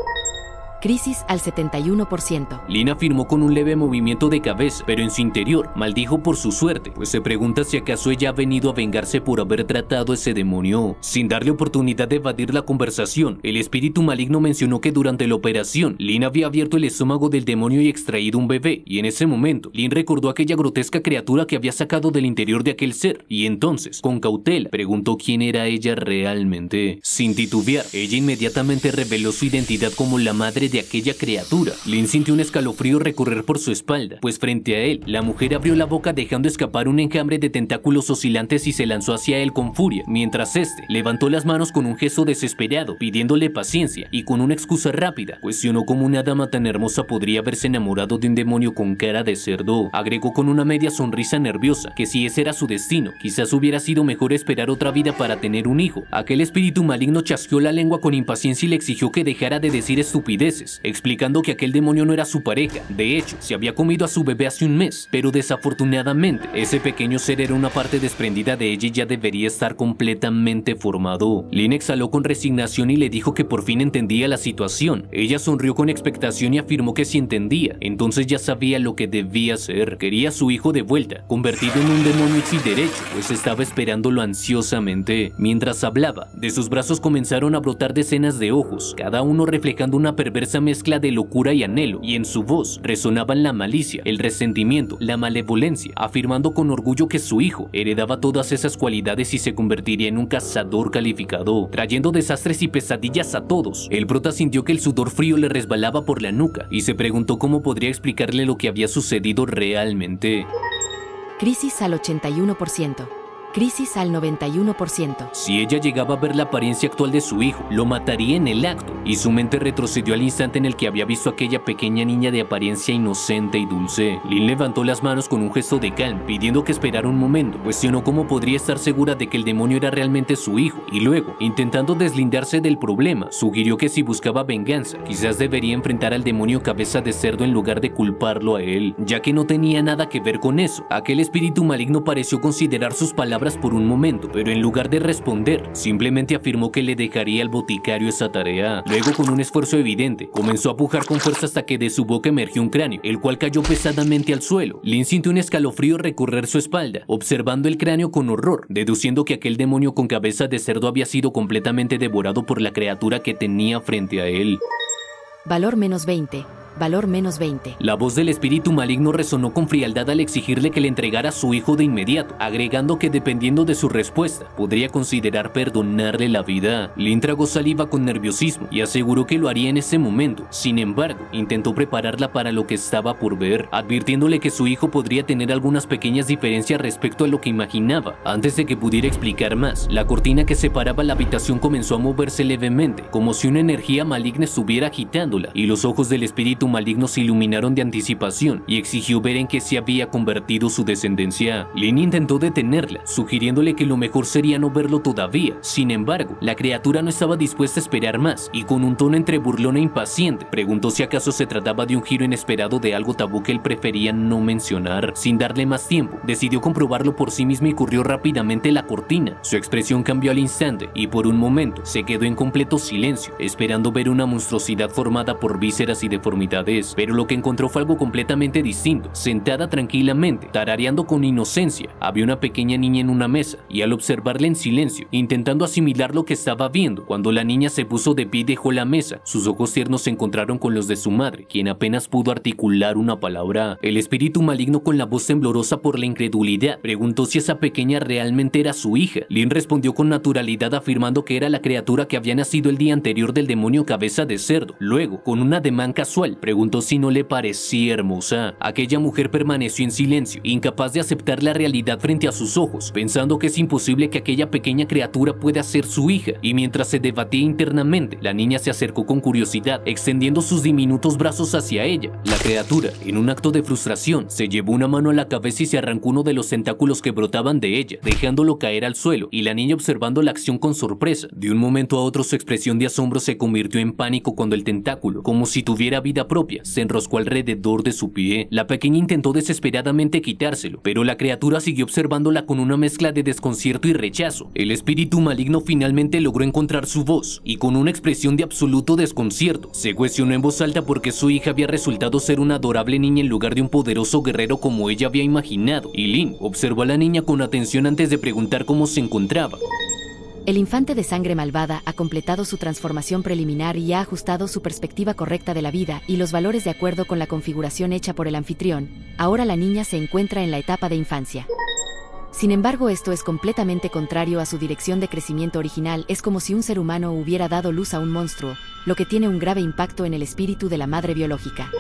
Crisis al 71%. Lin afirmó con un leve movimiento de cabeza, pero en su interior maldijo por su suerte, pues se pregunta si acaso ella ha venido a vengarse por haber tratado a ese demonio. Sin darle oportunidad de evadir la conversación, el espíritu maligno mencionó que durante la operación, Lin había abierto el estómago del demonio y extraído un bebé, y en ese momento, Lin recordó aquella grotesca criatura que había sacado del interior de aquel ser, y entonces, con cautela, preguntó quién era ella realmente. Sin titubear, ella inmediatamente reveló su identidad como la madre de aquella criatura. Lin sintió un escalofrío recorrer por su espalda, pues frente a él, la mujer abrió la boca dejando escapar un enjambre de tentáculos oscilantes y se lanzó hacia él con furia, mientras este levantó las manos con un gesto desesperado, pidiéndole paciencia, y con una excusa rápida, cuestionó cómo una dama tan hermosa podría haberse enamorado de un demonio con cara de cerdo. Agregó con una media sonrisa nerviosa que si ese era su destino, quizás hubiera sido mejor esperar otra vida para tener un hijo. Aquel espíritu maligno chasqueó la lengua con impaciencia y le exigió que dejara de decir estupideces, explicando que aquel demonio no era su pareja. De hecho, se había comido a su bebé hace un mes, pero desafortunadamente, ese pequeño ser era una parte desprendida de ella y ya debería estar completamente formado. Lin exhaló con resignación y le dijo que por fin entendía la situación. Ella sonrió con expectación y afirmó que sí entendía, entonces ya sabía lo que debía hacer. Quería a su hijo de vuelta, convertido en un demonio hecho y derecho, pues estaba esperándolo ansiosamente. Mientras hablaba, de sus brazos comenzaron a brotar decenas de ojos, cada uno reflejando una perversa mezcla de locura y anhelo, y en su voz resonaban la malicia, el resentimiento, la malevolencia, afirmando con orgullo que su hijo heredaba todas esas cualidades y se convertiría en un cazador calificado, trayendo desastres y pesadillas a todos. El prota sintió que el sudor frío le resbalaba por la nuca y se preguntó cómo podría explicarle lo que había sucedido realmente. Crisis al 81%. Crisis al 91%. Si ella llegaba a ver la apariencia actual de su hijo, lo mataría en el acto, y su mente retrocedió al instante en el que había visto a aquella pequeña niña de apariencia inocente y dulce. Lin levantó las manos con un gesto de calma, pidiendo que esperara un momento. Cuestionó cómo podría estar segura de que el demonio era realmente su hijo, y luego, intentando deslindarse del problema, sugirió que si buscaba venganza, quizás debería enfrentar al demonio cabeza de cerdo en lugar de culparlo a él, ya que no tenía nada que ver con eso. Aquel espíritu maligno pareció considerar sus palabras palabras por un momento, pero en lugar de responder, simplemente afirmó que le dejaría al boticario esa tarea. Luego, con un esfuerzo evidente, comenzó a pujar con fuerza hasta que de su boca emergió un cráneo, el cual cayó pesadamente al suelo. Lynn sintió un escalofrío recorrer su espalda, observando el cráneo con horror, deduciendo que aquel demonio con cabeza de cerdo había sido completamente devorado por la criatura que tenía frente a él. Valor -20. Valor -20. La voz del espíritu maligno resonó con frialdad al exigirle que le entregara a su hijo de inmediato, agregando que dependiendo de su respuesta, podría considerar perdonarle la vida. Lynn tragó saliva con nerviosismo y aseguró que lo haría en ese momento. Sin embargo, intentó prepararla para lo que estaba por ver, advirtiéndole que su hijo podría tener algunas pequeñas diferencias respecto a lo que imaginaba. Antes de que pudiera explicar más, la cortina que separaba la habitación comenzó a moverse levemente, como si una energía maligna estuviera agitándola, y los ojos del espíritu maligno se iluminaron de anticipación y exigió ver en qué se había convertido su descendencia. Lynn intentó detenerla, sugiriéndole que lo mejor sería no verlo todavía. Sin embargo, la criatura no estaba dispuesta a esperar más y con un tono entre burlón e impaciente, preguntó si acaso se trataba de un giro inesperado de algo tabú que él prefería no mencionar. Sin darle más tiempo, decidió comprobarlo por sí misma y corrió rápidamente la cortina. Su expresión cambió al instante y por un momento se quedó en completo silencio, esperando ver una monstruosidad formada por vísceras y deformidades. Pero lo que encontró fue algo completamente distinto. Sentada tranquilamente, tarareando con inocencia, había una pequeña niña en una mesa, y al observarla en silencio, intentando asimilar lo que estaba viendo, cuando la niña se puso de pie y dejó la mesa, sus ojos tiernos se encontraron con los de su madre, quien apenas pudo articular una palabra. El espíritu maligno, con la voz temblorosa por la incredulidad, preguntó si esa pequeña realmente era su hija. Lynn respondió con naturalidad afirmando que era la criatura que había nacido el día anterior del demonio cabeza de cerdo. Luego, con un ademán casual, preguntó si no le parecía hermosa. Aquella mujer permaneció en silencio, incapaz de aceptar la realidad frente a sus ojos, pensando que es imposible que aquella pequeña criatura pueda ser su hija, y mientras se debatía internamente, la niña se acercó con curiosidad, extendiendo sus diminutos brazos hacia ella. La criatura, en un acto de frustración, se llevó una mano a la cabeza y se arrancó uno de los tentáculos que brotaban de ella, dejándolo caer al suelo, y la niña observando la acción con sorpresa. De un momento a otro, su expresión de asombro se convirtió en pánico cuando el tentáculo, como si tuviera vida propia, se enroscó alrededor de su pie. La pequeña intentó desesperadamente quitárselo, pero la criatura siguió observándola con una mezcla de desconcierto y rechazo. El espíritu maligno finalmente logró encontrar su voz, y con una expresión de absoluto desconcierto, se cuestionó en voz alta porque su hija había resultado ser una adorable niña en lugar de un poderoso guerrero como ella había imaginado, y Lynn observó a la niña con atención antes de preguntar cómo se encontraba. El infante de sangre malvada ha completado su transformación preliminar y ha ajustado su perspectiva correcta de la vida y los valores de acuerdo con la configuración hecha por el anfitrión. Ahora la niña se encuentra en la etapa de infancia. Sin embargo, esto es completamente contrario a su dirección de crecimiento original. Es como si un ser humano hubiera dado luz a un monstruo, lo que tiene un grave impacto en el espíritu de la madre biológica.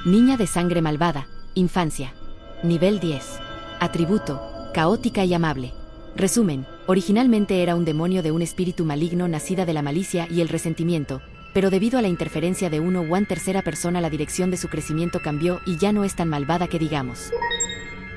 Niña de sangre malvada, infancia. Nivel 10. Atributo, caótica y amable. Resumen, originalmente era un demonio de un espíritu maligno nacida de la malicia y el resentimiento, pero debido a la interferencia de uno u una tercera persona la dirección de su crecimiento cambió y ya no es tan malvada que digamos.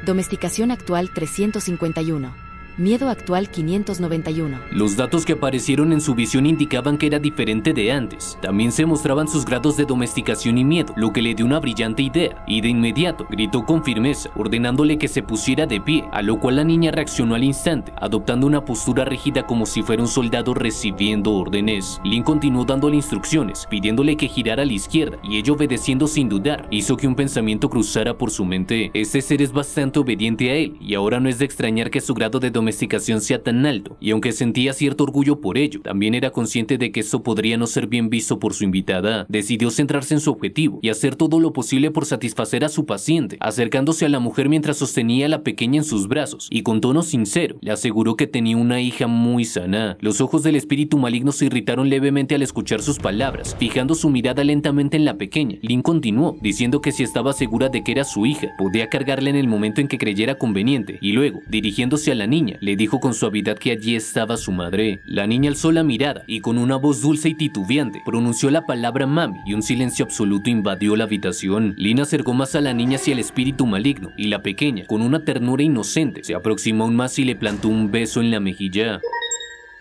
Domesticación actual 351. Miedo actual 591. Los datos que aparecieron en su visión indicaban que era diferente de antes. También se mostraban sus grados de domesticación y miedo, lo que le dio una brillante idea, y de inmediato gritó con firmeza, ordenándole que se pusiera de pie, a lo cual la niña reaccionó al instante, adoptando una postura rígida como si fuera un soldado recibiendo órdenes. Lynn continuó dándole instrucciones, pidiéndole que girara a la izquierda, y ella, obedeciendo sin dudar, hizo que un pensamiento cruzara por su mente. Este ser es bastante obediente a él, y ahora no es de extrañar que su grado de domesticación sea tan alto, y aunque sentía cierto orgullo por ello, también era consciente de que esto podría no ser bien visto por su invitada. Decidió centrarse en su objetivo y hacer todo lo posible por satisfacer a su paciente, acercándose a la mujer mientras sostenía a la pequeña en sus brazos, y con tono sincero, le aseguró que tenía una hija muy sana. Los ojos del espíritu maligno se irritaron levemente al escuchar sus palabras, fijando su mirada lentamente en la pequeña. Lynn continuó, diciendo que si estaba segura de que era su hija, podía cargarla en el momento en que creyera conveniente, y luego, dirigiéndose a la niña, le dijo con suavidad que allí estaba su madre. La niña alzó la mirada y con una voz dulce y titubeante pronunció la palabra mami, y un silencio absoluto invadió la habitación. Lynn acercó más a la niña hacia el espíritu maligno, y la pequeña, con una ternura inocente, se aproximó aún más y le plantó un beso en la mejilla.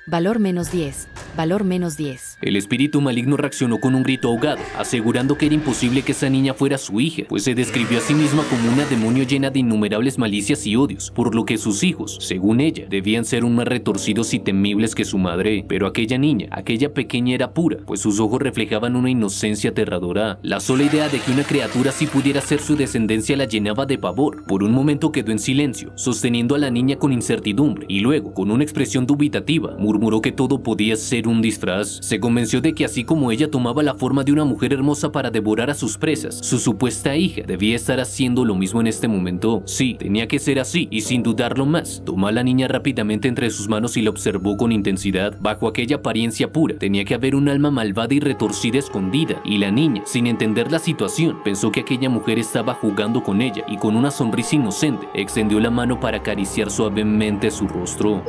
Valor -10, valor -10. El espíritu maligno reaccionó con un grito ahogado, asegurando que era imposible que esa niña fuera su hija, pues se describió a sí misma como una demonio llena de innumerables malicias y odios, por lo que sus hijos, según ella, debían ser aún más retorcidos y temibles que su madre. Pero aquella niña, aquella pequeña era pura, pues sus ojos reflejaban una inocencia aterradora. La sola idea de que una criatura así pudiera ser su descendencia la llenaba de pavor. Por un momento quedó en silencio, sosteniendo a la niña con incertidumbre, y luego, con una expresión dubitativa, murmuró que todo podía ser un disfraz. Se convenció de que así como ella tomaba la forma de una mujer hermosa para devorar a sus presas, su supuesta hija debía estar haciendo lo mismo en este momento. Sí, tenía que ser así, y sin dudarlo más, tomó a la niña rápidamente entre sus manos y la observó con intensidad. Bajo aquella apariencia pura, tenía que haber un alma malvada y retorcida escondida, y la niña, sin entender la situación, pensó que aquella mujer estaba jugando con ella, y con una sonrisa inocente, extendió la mano para acariciar suavemente su rostro.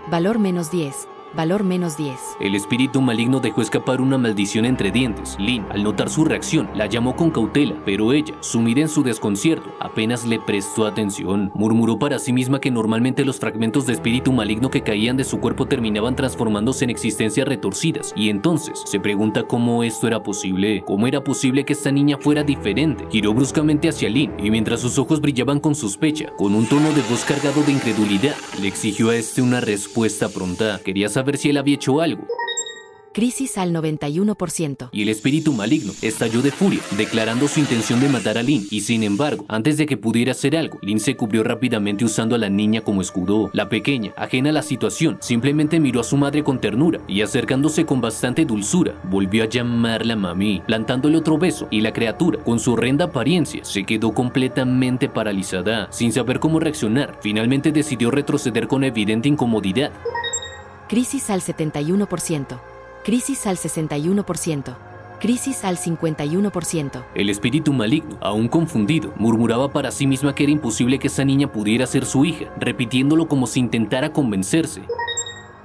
Valor -10, valor -10. El espíritu maligno dejó escapar una maldición entre dientes. Lynn, al notar su reacción, la llamó con cautela, pero ella, sumida en su desconcierto, apenas le prestó atención. Murmuró para sí misma que normalmente los fragmentos de espíritu maligno que caían de su cuerpo terminaban transformándose en existencias retorcidas, y entonces se pregunta cómo esto era posible. ¿Cómo era posible que esta niña fuera diferente? Giró bruscamente hacia Lynn, y mientras sus ojos brillaban con sospecha, con un tono de voz cargado de incredulidad, le exigió a este una respuesta pronta. Quería saber si él había hecho algo. Crisis al 91%. Y el espíritu maligno estalló de furia, declarando su intención de matar a Lynn, y sin embargo, antes de que pudiera hacer algo, Lynn se cubrió rápidamente usando a la niña como escudo. La pequeña, ajena a la situación, simplemente miró a su madre con ternura, y acercándose con bastante dulzura, volvió a llamarla mami, plantándole otro beso, y la criatura, con su horrenda apariencia, se quedó completamente paralizada, sin saber cómo reaccionar. Finalmente decidió retroceder con evidente incomodidad. Crisis al 71%. Crisis al 61%. Crisis al 51%. El espíritu maligno, aún confundido, murmuraba para sí misma que era imposible que esa niña pudiera ser su hija, repitiéndolo como si intentara convencerse.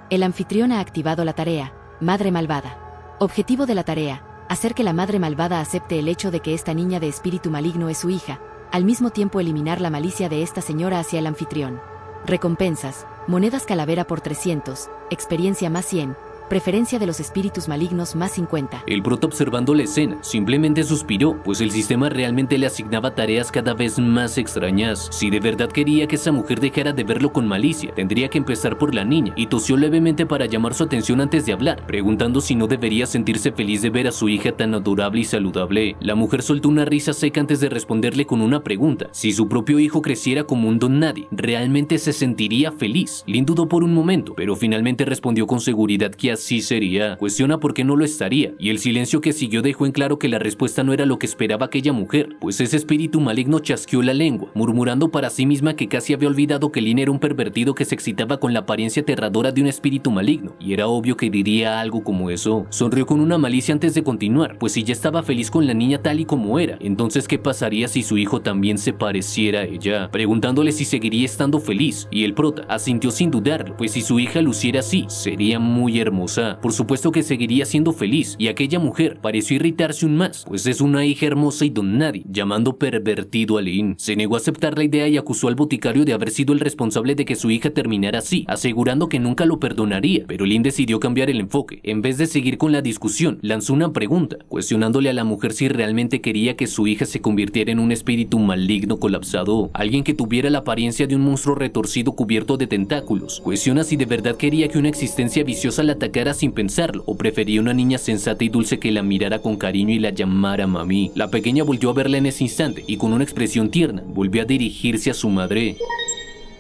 El anfitrión ha activado la tarea, Madre Malvada. Objetivo de la tarea, hacer que la Madre Malvada acepte el hecho de que esta niña de espíritu maligno es su hija, al mismo tiempo eliminar la malicia de esta señora hacia el anfitrión. Recompensas, monedas calavera por 300, experiencia más 100, preferencia de los espíritus malignos más 50. El prota, observando la escena, simplemente suspiró, pues el sistema realmente le asignaba tareas cada vez más extrañas. Si de verdad quería que esa mujer dejara de verlo con malicia, tendría que empezar por la niña, y tosió levemente para llamar su atención antes de hablar, preguntando si no debería sentirse feliz de ver a su hija tan adorable y saludable. La mujer soltó una risa seca antes de responderle con una pregunta. Si su propio hijo creciera como un don nadie, ¿realmente se sentiría feliz? Lynn dudó por un momento, pero finalmente respondió con seguridad que así sería. Cuestiona por qué no lo estaría, y el silencio que siguió dejó en claro que la respuesta no era lo que esperaba aquella mujer, pues ese espíritu maligno chasqueó la lengua, murmurando para sí misma que casi había olvidado que Lynn era un pervertido que se excitaba con la apariencia aterradora de un espíritu maligno, y era obvio que diría algo como eso. Sonrió con una malicia antes de continuar, pues si ya estaba feliz con la niña tal y como era, entonces ¿qué pasaría si su hijo también se pareciera a ella? Preguntándole si seguiría estando feliz, y el prota asintió sin dudarlo, pues si su hija luciera así, sería muy hermosa. Por supuesto que seguiría siendo feliz, y aquella mujer pareció irritarse aún más, pues es una hija hermosa y don nadie, llamando pervertido a Lynn. Se negó a aceptar la idea y acusó al boticario de haber sido el responsable de que su hija terminara así, asegurando que nunca lo perdonaría, pero Lynn decidió cambiar el enfoque. En vez de seguir con la discusión, lanzó una pregunta, cuestionándole a la mujer si realmente quería que su hija se convirtiera en un espíritu maligno colapsado, alguien que tuviera la apariencia de un monstruo retorcido cubierto de tentáculos. Cuestiona si de verdad quería que una existencia viciosa la atacara sin pensarlo, o prefería una niña sensata y dulce que la mirara con cariño y la llamara mami. La pequeña volvió a verla en ese instante, y con una expresión tierna, volvió a dirigirse a su madre.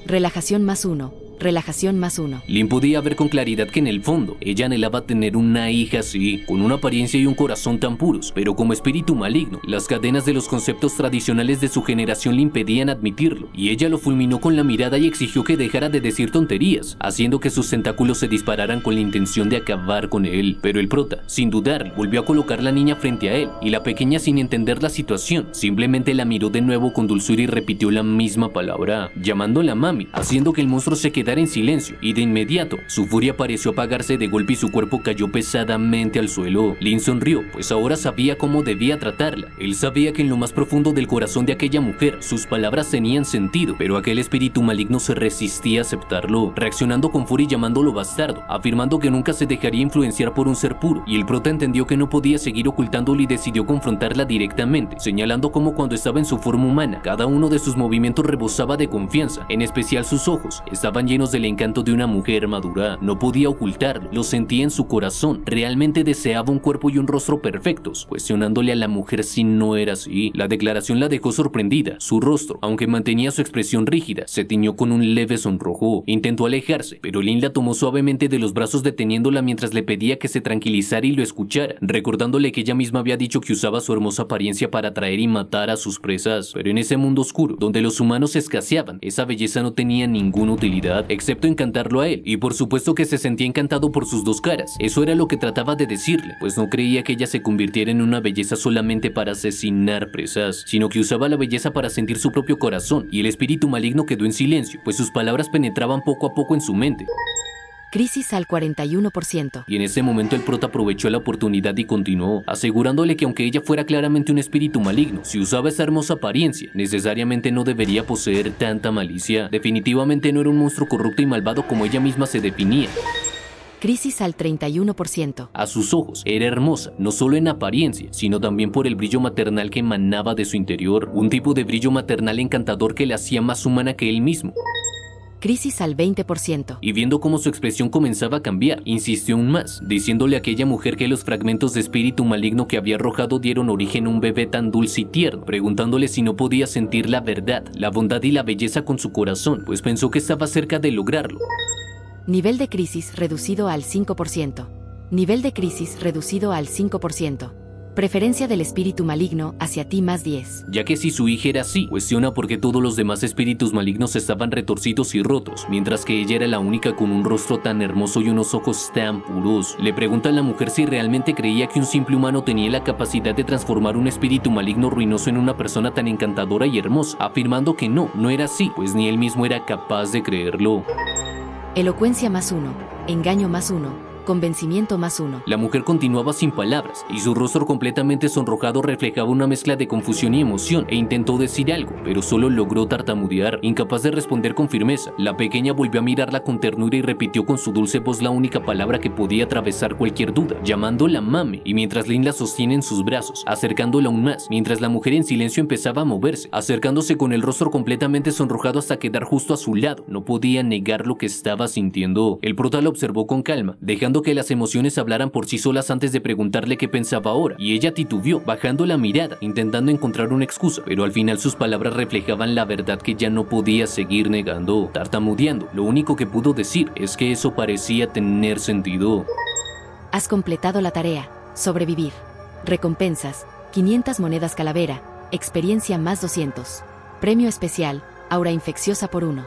Relajación más 1. Relajación más 1. Lynn podía ver con claridad que en el fondo ella anhelaba tener una hija así, con una apariencia y un corazón tan puros, pero como espíritu maligno, las cadenas de los conceptos tradicionales de su generación le impedían admitirlo, y ella lo fulminó con la mirada y exigió que dejara de decir tonterías, haciendo que sus tentáculos se dispararan con la intención de acabar con él. Pero el prota, sin dudar, volvió a colocar la niña frente a él, y la pequeña, sin entender la situación, simplemente la miró de nuevo con dulzura y repitió la misma palabra, llamándola mami, haciendo que el monstruo se quedara aguantara en silencio, y de inmediato, su furia pareció apagarse de golpe y su cuerpo cayó pesadamente al suelo. Lin sonrió, pues ahora sabía cómo debía tratarla. Él sabía que en lo más profundo del corazón de aquella mujer, sus palabras tenían sentido, pero aquel espíritu maligno se resistía a aceptarlo, reaccionando con furia y llamándolo bastardo, afirmando que nunca se dejaría influenciar por un ser puro, y el prota entendió que no podía seguir ocultándolo y decidió confrontarla directamente, señalando cómo cuando estaba en su forma humana, cada uno de sus movimientos rebosaba de confianza, en especial sus ojos, estaban llenos del encanto de una mujer madura, no podía ocultarlo, lo sentía en su corazón, realmente deseaba un cuerpo y un rostro perfectos, cuestionándole a la mujer si no era así. La declaración la dejó sorprendida, su rostro, aunque mantenía su expresión rígida, se tiñó con un leve sonrojo, intentó alejarse, pero Lin la tomó suavemente de los brazos deteniéndola mientras le pedía que se tranquilizara y lo escuchara, recordándole que ella misma había dicho que usaba su hermosa apariencia para atraer y matar a sus presas, pero en ese mundo oscuro, donde los humanos escaseaban, esa belleza no tenía ninguna utilidad, excepto encantarlo a él, y por supuesto que se sentía encantado por sus dos caras, eso era lo que trataba de decirle, pues no creía que ella se convirtiera en una belleza solamente para asesinar presas, sino que usaba la belleza para sentir su propio corazón, y el espíritu maligno quedó en silencio, pues sus palabras penetraban poco a poco en su mente. Crisis al 41%. Y en ese momento el prota aprovechó la oportunidad y continuó, asegurándole que aunque ella fuera claramente un espíritu maligno, si usaba esa hermosa apariencia, necesariamente no debería poseer tanta malicia. Definitivamente no era un monstruo corrupto y malvado como ella misma se definía. Crisis al 31%. A sus ojos era hermosa, no solo en apariencia, sino también por el brillo maternal que emanaba de su interior, un tipo de brillo maternal encantador que la hacía más humana que él mismo. Crisis al 20%. Y viendo cómo su expresión comenzaba a cambiar, insistió aún más, diciéndole a aquella mujer que los fragmentos de espíritu maligno que había arrojado dieron origen a un bebé tan dulce y tierno, preguntándole si no podía sentir la verdad, la bondad y la belleza con su corazón, pues pensó que estaba cerca de lograrlo. Nivel de crisis reducido al 5%. Nivel de crisis reducido al 5%. Preferencia del espíritu maligno hacia ti más 10. Ya que si su hija era así, cuestiona por qué todos los demás espíritus malignos estaban retorcidos y rotos, mientras que ella era la única con un rostro tan hermoso y unos ojos tan puros. Le pregunta a la mujer si realmente creía que un simple humano tenía la capacidad de transformar un espíritu maligno ruinoso en una persona tan encantadora y hermosa, afirmando que no era así, pues ni él mismo era capaz de creerlo. Elocuencia más 1. Engaño más 1. Convencimiento más 1. La mujer continuaba sin palabras, y su rostro completamente sonrojado reflejaba una mezcla de confusión y emoción, e intentó decir algo, pero solo logró tartamudear, incapaz de responder con firmeza. La pequeña volvió a mirarla con ternura y repitió con su dulce voz la única palabra que podía atravesar cualquier duda, llamándola mame, y mientras Lin la sostiene en sus brazos, acercándola aún más, mientras la mujer en silencio empezaba a moverse, acercándose con el rostro completamente sonrojado hasta quedar justo a su lado, no podía negar lo que estaba sintiendo. El prota la observó con calma, dejando que las emociones hablaran por sí solas antes de preguntarle qué pensaba ahora, y ella titubeó, bajando la mirada, intentando encontrar una excusa, pero al final sus palabras reflejaban la verdad que ya no podía seguir negando. Tartamudeando, lo único que pudo decir es que eso parecía tener sentido. Has completado la tarea. Sobrevivir. Recompensas: 500 monedas calavera. Experiencia más 200. Premio especial: aura infecciosa por 1.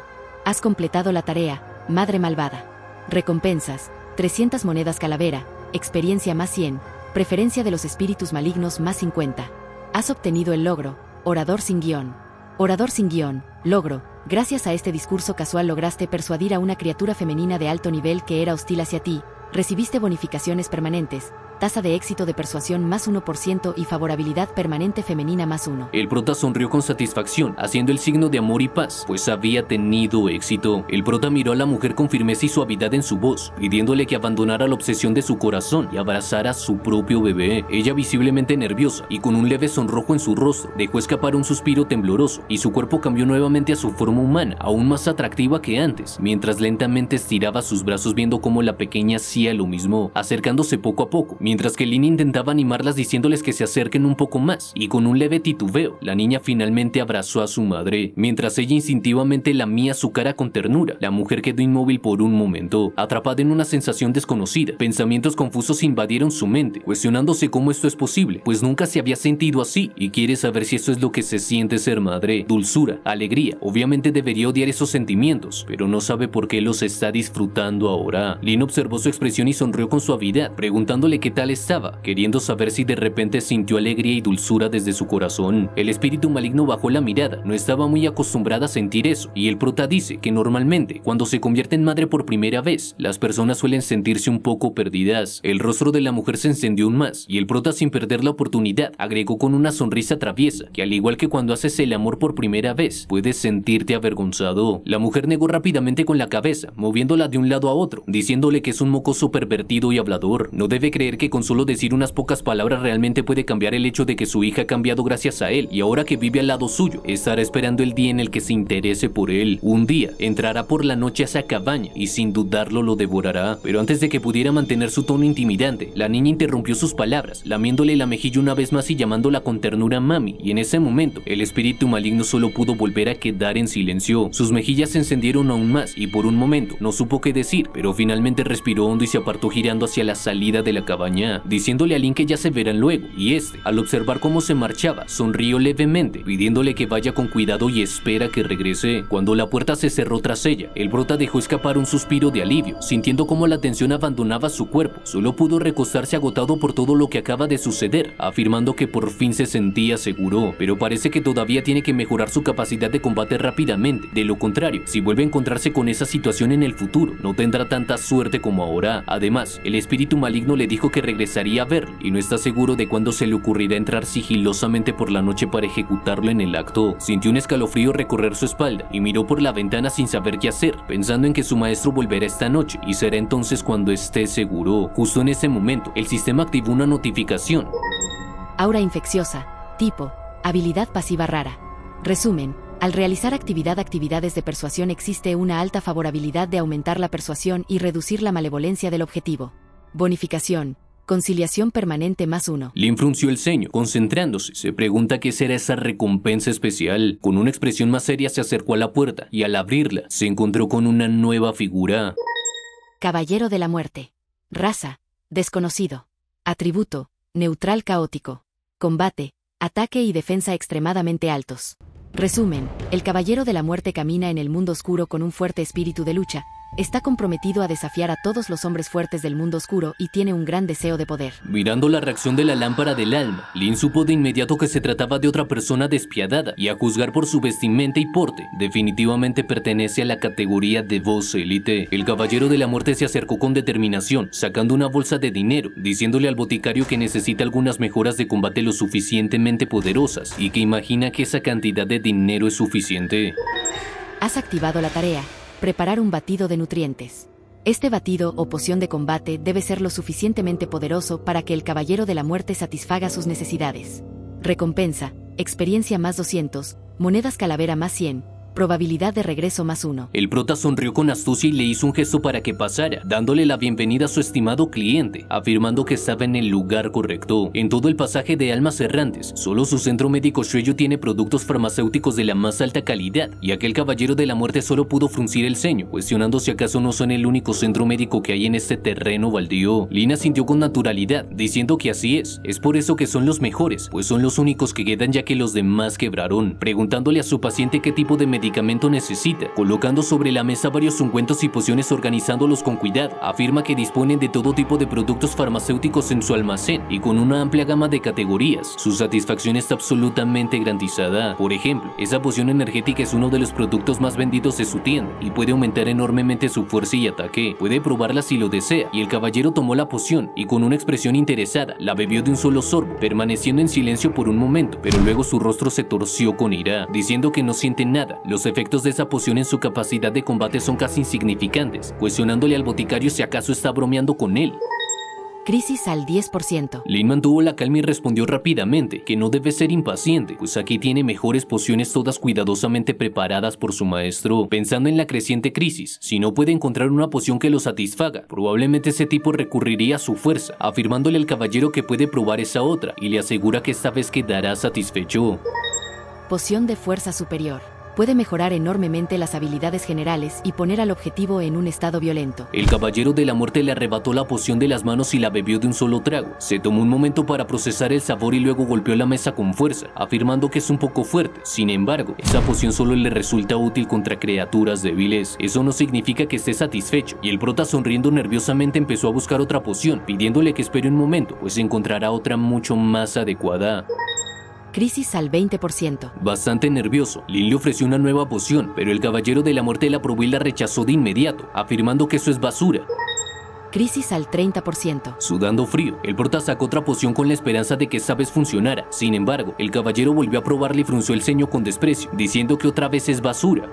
Has completado la tarea. Madre malvada. Recompensas: 300 monedas calavera, experiencia más 100, preferencia de los espíritus malignos más 50. Has obtenido el logro, orador sin guión. Orador sin guión, logro. Gracias a este discurso casual lograste persuadir a una criatura femenina de alto nivel que era hostil hacia ti, recibiste bonificaciones permanentes, tasa de éxito de persuasión más 1% y favorabilidad permanente femenina más 1. El prota sonrió con satisfacción, haciendo el signo de amor y paz, pues había tenido éxito. El prota miró a la mujer con firmeza y suavidad en su voz, pidiéndole que abandonara la obsesión de su corazón y abrazara a su propio bebé. Ella, visiblemente nerviosa y con un leve sonrojo en su rostro, dejó escapar un suspiro tembloroso y su cuerpo cambió nuevamente a su forma humana, aún más atractiva que antes, mientras lentamente estiraba sus brazos viendo cómo la pequeña hacía lo mismo, acercándose poco a poco, mientras que Lin intentaba animarlas diciéndoles que se acerquen un poco más, y con un leve titubeo, la niña finalmente abrazó a su madre, mientras ella instintivamente lamía su cara con ternura. La mujer quedó inmóvil por un momento, atrapada en una sensación desconocida. Pensamientos confusos invadieron su mente, cuestionándose cómo esto es posible, pues nunca se había sentido así, y quiere saber si esto es lo que se siente ser madre. Dulzura, alegría, obviamente debería odiar esos sentimientos, pero no sabe por qué los está disfrutando ahora. Lin observó su expresión y sonrió con suavidad, preguntándole qué tal tal estaba, queriendo saber si de repente sintió alegría y dulzura desde su corazón. El espíritu maligno bajó la mirada, no estaba muy acostumbrada a sentir eso, y el prota dice que normalmente, cuando se convierte en madre por primera vez, las personas suelen sentirse un poco perdidas. El rostro de la mujer se encendió aún más, y el prota, sin perder la oportunidad, agregó con una sonrisa traviesa que, al igual que cuando haces el amor por primera vez, puedes sentirte avergonzado. La mujer negó rápidamente con la cabeza, moviéndola de un lado a otro, diciéndole que es un mocoso pervertido y hablador. No debe creer que con solo decir unas pocas palabras realmente puede cambiar el hecho de que su hija ha cambiado gracias a él, y ahora que vive al lado suyo, estará esperando el día en el que se interese por él. Un día, entrará por la noche a esa cabaña y sin dudarlo lo devorará. Pero antes de que pudiera mantener su tono intimidante, la niña interrumpió sus palabras, lamiéndole la mejilla una vez más y llamándola con ternura mami, y en ese momento, el espíritu maligno solo pudo volver a quedar en silencio. Sus mejillas se encendieron aún más y por un momento no supo qué decir, pero finalmente respiró hondo y se apartó girando hacia la salida de la cabaña, diciéndole a Lin que ya se verán luego, y este, al observar cómo se marchaba, sonrió levemente, pidiéndole que vaya con cuidado y espera que regrese. Cuando la puerta se cerró tras ella, el prota dejó escapar un suspiro de alivio, sintiendo cómo la tensión abandonaba su cuerpo. Solo pudo recostarse agotado por todo lo que acaba de suceder, afirmando que por fin se sentía seguro, pero parece que todavía tiene que mejorar su capacidad de combate rápidamente. De lo contrario, si vuelve a encontrarse con esa situación en el futuro, no tendrá tanta suerte como ahora. Además, el espíritu maligno le dijo que regresaría a verlo, y no está seguro de cuándo se le ocurrirá entrar sigilosamente por la noche para ejecutarlo en el acto. Sintió un escalofrío recorrer su espalda y miró por la ventana sin saber qué hacer, pensando en que su maestro volverá esta noche y será entonces cuando esté seguro. Justo en ese momento, el sistema activó una notificación. Aura infecciosa. Tipo: habilidad pasiva rara. Resumen: al realizar actividades de persuasión existe una alta favorabilidad de aumentar la persuasión y reducir la malevolencia del objetivo. Bonificación: conciliación permanente +1. Lin frunció el ceño, concentrándose. Se pregunta qué será esa recompensa especial. Con una expresión más seria se acercó a la puerta y al abrirla se encontró con una nueva figura. Caballero de la Muerte. Raza: desconocido. Atributo: neutral caótico. Combate: ataque y defensa extremadamente altos. Resumen: el Caballero de la Muerte camina en el mundo oscuro con un fuerte espíritu de lucha, está comprometido a desafiar a todos los hombres fuertes del mundo oscuro y tiene un gran deseo de poder. Mirando la reacción de la lámpara del alma, Lin supo de inmediato que se trataba de otra persona despiadada, y a juzgar por su vestimenta y porte, definitivamente pertenece a la categoría de voz élite. El Caballero de la Muerte se acercó con determinación, sacando una bolsa de dinero, diciéndole al boticario que necesita algunas mejoras de combate lo suficientemente poderosas y que imagina que esa cantidad de dinero es suficiente. Has activado la tarea: preparar un batido de nutrientes. Este batido o poción de combate debe ser lo suficientemente poderoso para que el Caballero de la Muerte satisfaga sus necesidades. Recompensa: experiencia +200, monedas calavera +100, probabilidad de regreso +1. El prota sonrió con astucia y le hizo un gesto para que pasara, dándole la bienvenida a su estimado cliente, afirmando que estaba en el lugar correcto. En todo el pasaje de almas errantes, solo su centro médico Shreyu tiene productos farmacéuticos de la más alta calidad, y aquel Caballero de la Muerte solo pudo fruncir el ceño, cuestionando si acaso no son el único centro médico que hay en este terreno baldío. Lina sintió con naturalidad, diciendo que así es por eso que son los mejores, pues son los únicos que quedan ya que los demás quebraron, preguntándole a su paciente qué tipo de medicamento necesita, colocando sobre la mesa varios ungüentos y pociones organizándolos con cuidado. Afirma que disponen de todo tipo de productos farmacéuticos en su almacén y con una amplia gama de categorías. Su satisfacción está absolutamente garantizada. Por ejemplo, esa poción energética es uno de los productos más vendidos de su tienda y puede aumentar enormemente su fuerza y ataque. Puede probarla si lo desea, y el caballero tomó la poción y con una expresión interesada la bebió de un solo sorbo, permaneciendo en silencio por un momento, pero luego su rostro se torció con ira, diciendo que no siente nada. Los efectos de esa poción en su capacidad de combate son casi insignificantes, cuestionándole al boticario si acaso está bromeando con él. Crisis al 10%. Lin mantuvo la calma y respondió rápidamente que no debe ser impaciente, pues aquí tiene mejores pociones todas cuidadosamente preparadas por su maestro. Pensando en la creciente crisis, si no puede encontrar una poción que lo satisfaga, probablemente ese tipo recurriría a su fuerza, afirmándole al caballero que puede probar esa otra, y le asegura que esta vez quedará satisfecho. Poción de fuerza superior. puede mejorar enormemente las habilidades generales y poner al objetivo en un estado violento. El Caballero de la Muerte le arrebató la poción de las manos y la bebió de un solo trago. Se tomó un momento para procesar el sabor y luego golpeó la mesa con fuerza, afirmando que es un poco fuerte. Sin embargo, esa poción solo le resulta útil contra criaturas débiles. Eso no significa que esté satisfecho, y el prota, sonriendo nerviosamente, empezó a buscar otra poción, pidiéndole que espere un momento, pues encontrará otra mucho más adecuada. Crisis al 20%. Bastante nervioso, Lin le ofreció una nueva poción, pero el Caballero de la Muerte la probó y la rechazó de inmediato, afirmando que eso es basura. Crisis al 30%. Sudando frío, el prota sacó otra poción con la esperanza de que esta vez funcionara. Sin embargo, el caballero volvió a probarla y frunció el ceño con desprecio, diciendo que otra vez es basura.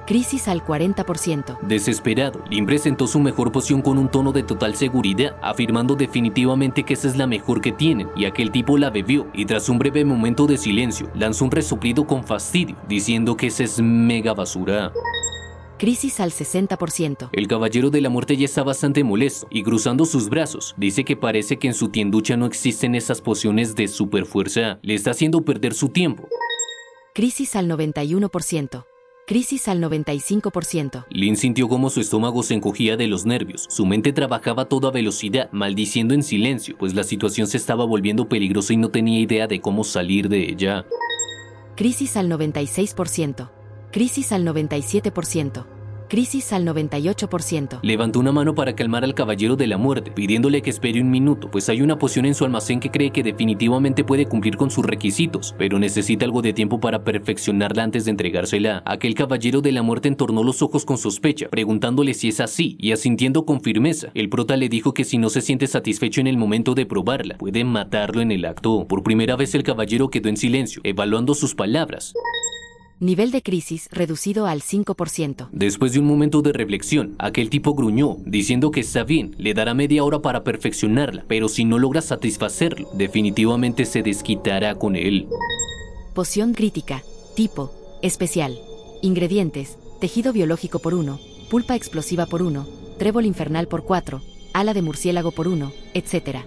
Crisis al 40%. Desesperado, Lin presentó su mejor poción con un tono de total seguridad, afirmando definitivamente que esa es la mejor que tienen, y aquel tipo la bebió, y tras un breve momento de silencio, lanzó un resoplido con fastidio, diciendo que esa es mega basura. Crisis al 60%. El Caballero de la Muerte ya está bastante molesto, y cruzando sus brazos, dice que parece que en su tienducha no existen esas pociones de superfuerza. Le está haciendo perder su tiempo. Crisis al 91%. Crisis al 95%. Lin sintió como su estómago se encogía de los nervios. Su mente trabajaba a toda velocidad, maldiciendo en silencio, pues la situación se estaba volviendo peligrosa y no tenía idea de cómo salir de ella. Crisis al 96%. Crisis al 97%. Crisis al 98%. Levantó una mano para calmar al Caballero de la Muerte, pidiéndole que espere un minuto, pues hay una poción en su almacén que cree que definitivamente puede cumplir con sus requisitos, pero necesita algo de tiempo para perfeccionarla antes de entregársela. Aquel Caballero de la Muerte entornó los ojos con sospecha, preguntándole si es así, y asintiendo con firmeza. El prota le dijo que si no se siente satisfecho en el momento de probarla, puede matarlo en el acto. Por primera vez el caballero quedó en silencio, evaluando sus palabras. Nivel de crisis reducido al 5%. Después de un momento de reflexión, aquel tipo gruñó, diciendo que está bien, le dará media hora para perfeccionarla, pero si no logra satisfacerlo, definitivamente se desquitará con él. Poción crítica. Tipo. Especial. Ingredientes. Tejido biológico por 1, pulpa explosiva por 1, trébol infernal por 4, ala de murciélago por 1, etc.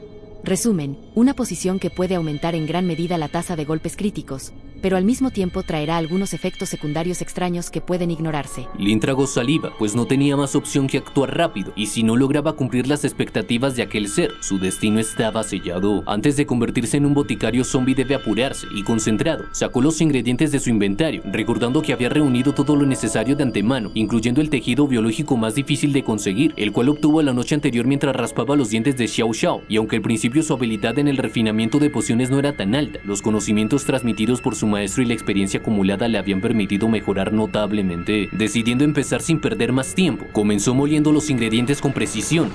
Resumen, una posición que puede aumentar en gran medida la tasa de golpes críticos, pero al mismo tiempo traerá algunos efectos secundarios extraños que pueden ignorarse. Lin tragó saliva, pues no tenía más opción que actuar rápido, y si no lograba cumplir las expectativas de aquel ser, su destino estaba sellado. Antes de convertirse en un boticario zombie debe apurarse, y concentrado, sacó los ingredientes de su inventario, recordando que había reunido todo lo necesario de antemano, incluyendo el tejido biológico más difícil de conseguir, el cual obtuvo la noche anterior mientras raspaba los dientes de Xiao Xiao, y aunque al principio su habilidad en el refinamiento de pociones no era tan alta, los conocimientos transmitidos por su maestro y la experiencia acumulada le habían permitido mejorar notablemente. Decidiendo empezar sin perder más tiempo, comenzó moliendo los ingredientes con precisión.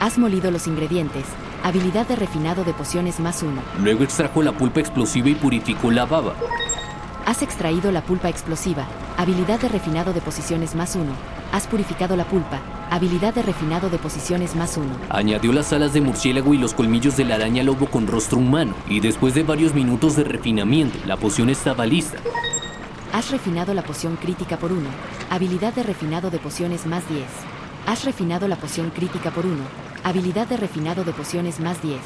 Has molido los ingredientes. Habilidad de refinado de pociones más 1. Luego extrajo la pulpa explosiva y purificó la baba. Has extraído la pulpa explosiva. Habilidad de refinado de posiciones más 1. Has purificado la pulpa. Habilidad de refinado de posiciones más 1. Añadió las alas de murciélago y los colmillos de la araña lobo con rostro humano, y después de varios minutos de refinamiento, la poción estaba lista. Has refinado la poción crítica por 1. Habilidad de refinado de pociones más 10. Has refinado la poción crítica por 1. Habilidad de refinado de pociones más 10.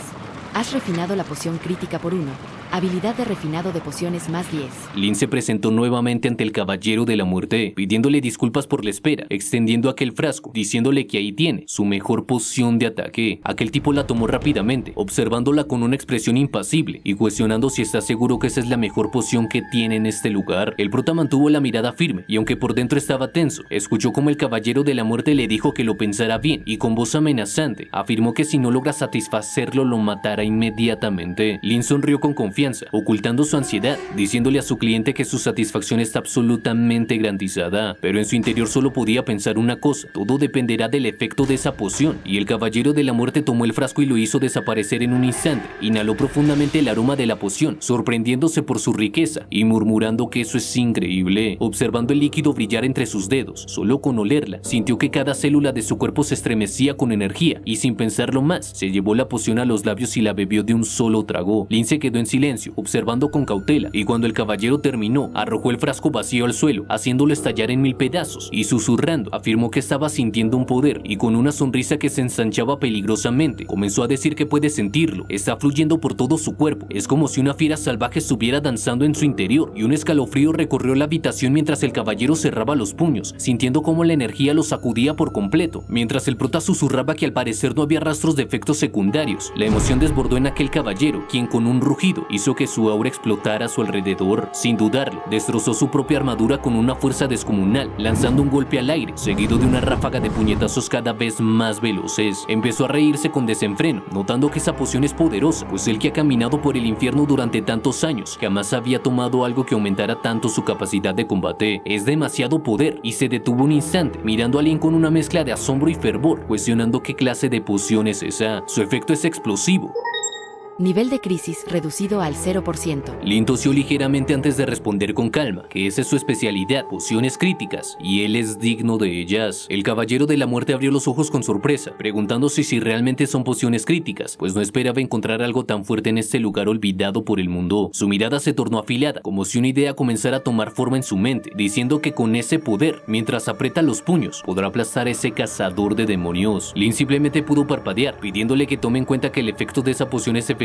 Has refinado la poción crítica por 1. Habilidad de refinado de pociones más 10. Lin se presentó nuevamente ante el Caballero de la Muerte, pidiéndole disculpas por la espera, extendiendo aquel frasco, diciéndole que ahí tiene su mejor poción de ataque. Aquel tipo la tomó rápidamente, observándola con una expresión impasible y cuestionando si está seguro que esa es la mejor poción que tiene en este lugar. El prota mantuvo la mirada firme y aunque por dentro estaba tenso, escuchó como el Caballero de la Muerte le dijo que lo pensara bien y con voz amenazante afirmó que si no logra satisfacerlo lo matará inmediatamente. Lin sonrió con confianza, ocultando su ansiedad, diciéndole a su cliente que su satisfacción está absolutamente garantizada, pero en su interior solo podía pensar una cosa: todo dependerá del efecto de esa poción. Y el Caballero de la Muerte tomó el frasco y lo hizo desaparecer en un instante. Inhaló profundamente el aroma de la poción, sorprendiéndose por su riqueza y murmurando que eso es increíble. Observando el líquido brillar entre sus dedos, solo con olerla, sintió que cada célula de su cuerpo se estremecía con energía y sin pensarlo más, se llevó la poción a los labios y la bebió de un solo trago. Lin se quedó en silencio, silencio, observando con cautela, y cuando el caballero terminó, arrojó el frasco vacío al suelo, haciéndolo estallar en 1000 pedazos, y susurrando, afirmó que estaba sintiendo un poder, y con una sonrisa que se ensanchaba peligrosamente, comenzó a decir que puede sentirlo, está fluyendo por todo su cuerpo, es como si una fiera salvaje estuviera danzando en su interior, y un escalofrío recorrió la habitación mientras el caballero cerraba los puños, sintiendo cómo la energía lo sacudía por completo, mientras el prota susurraba que al parecer no había rastros de efectos secundarios. La emoción desbordó en aquel caballero, quien con un rugido hizo que su aura explotara a su alrededor. Sin dudarlo, destrozó su propia armadura con una fuerza descomunal, lanzando un golpe al aire, seguido de una ráfaga de puñetazos cada vez más veloces. Empezó a reírse con desenfreno, notando que esa poción es poderosa, pues él que ha caminado por el infierno durante tantos años, jamás había tomado algo que aumentara tanto su capacidad de combate. Es demasiado poder, y se detuvo un instante, mirando a Lin con una mezcla de asombro y fervor, cuestionando qué clase de poción es esa. Su efecto es explosivo. Nivel de crisis reducido al 0%. Lin tosió ligeramente antes de responder con calma, que esa es su especialidad, pociones críticas, y él es digno de ellas. El caballero de la muerte abrió los ojos con sorpresa, preguntándose si realmente son pociones críticas, pues no esperaba encontrar algo tan fuerte en este lugar olvidado por el mundo. Su mirada se tornó afilada, como si una idea comenzara a tomar forma en su mente, diciendo que con ese poder, mientras aprieta los puños, podrá aplastar a ese cazador de demonios. Lin simplemente pudo parpadear, pidiéndole que tome en cuenta que el efecto de esa poción es efectivamente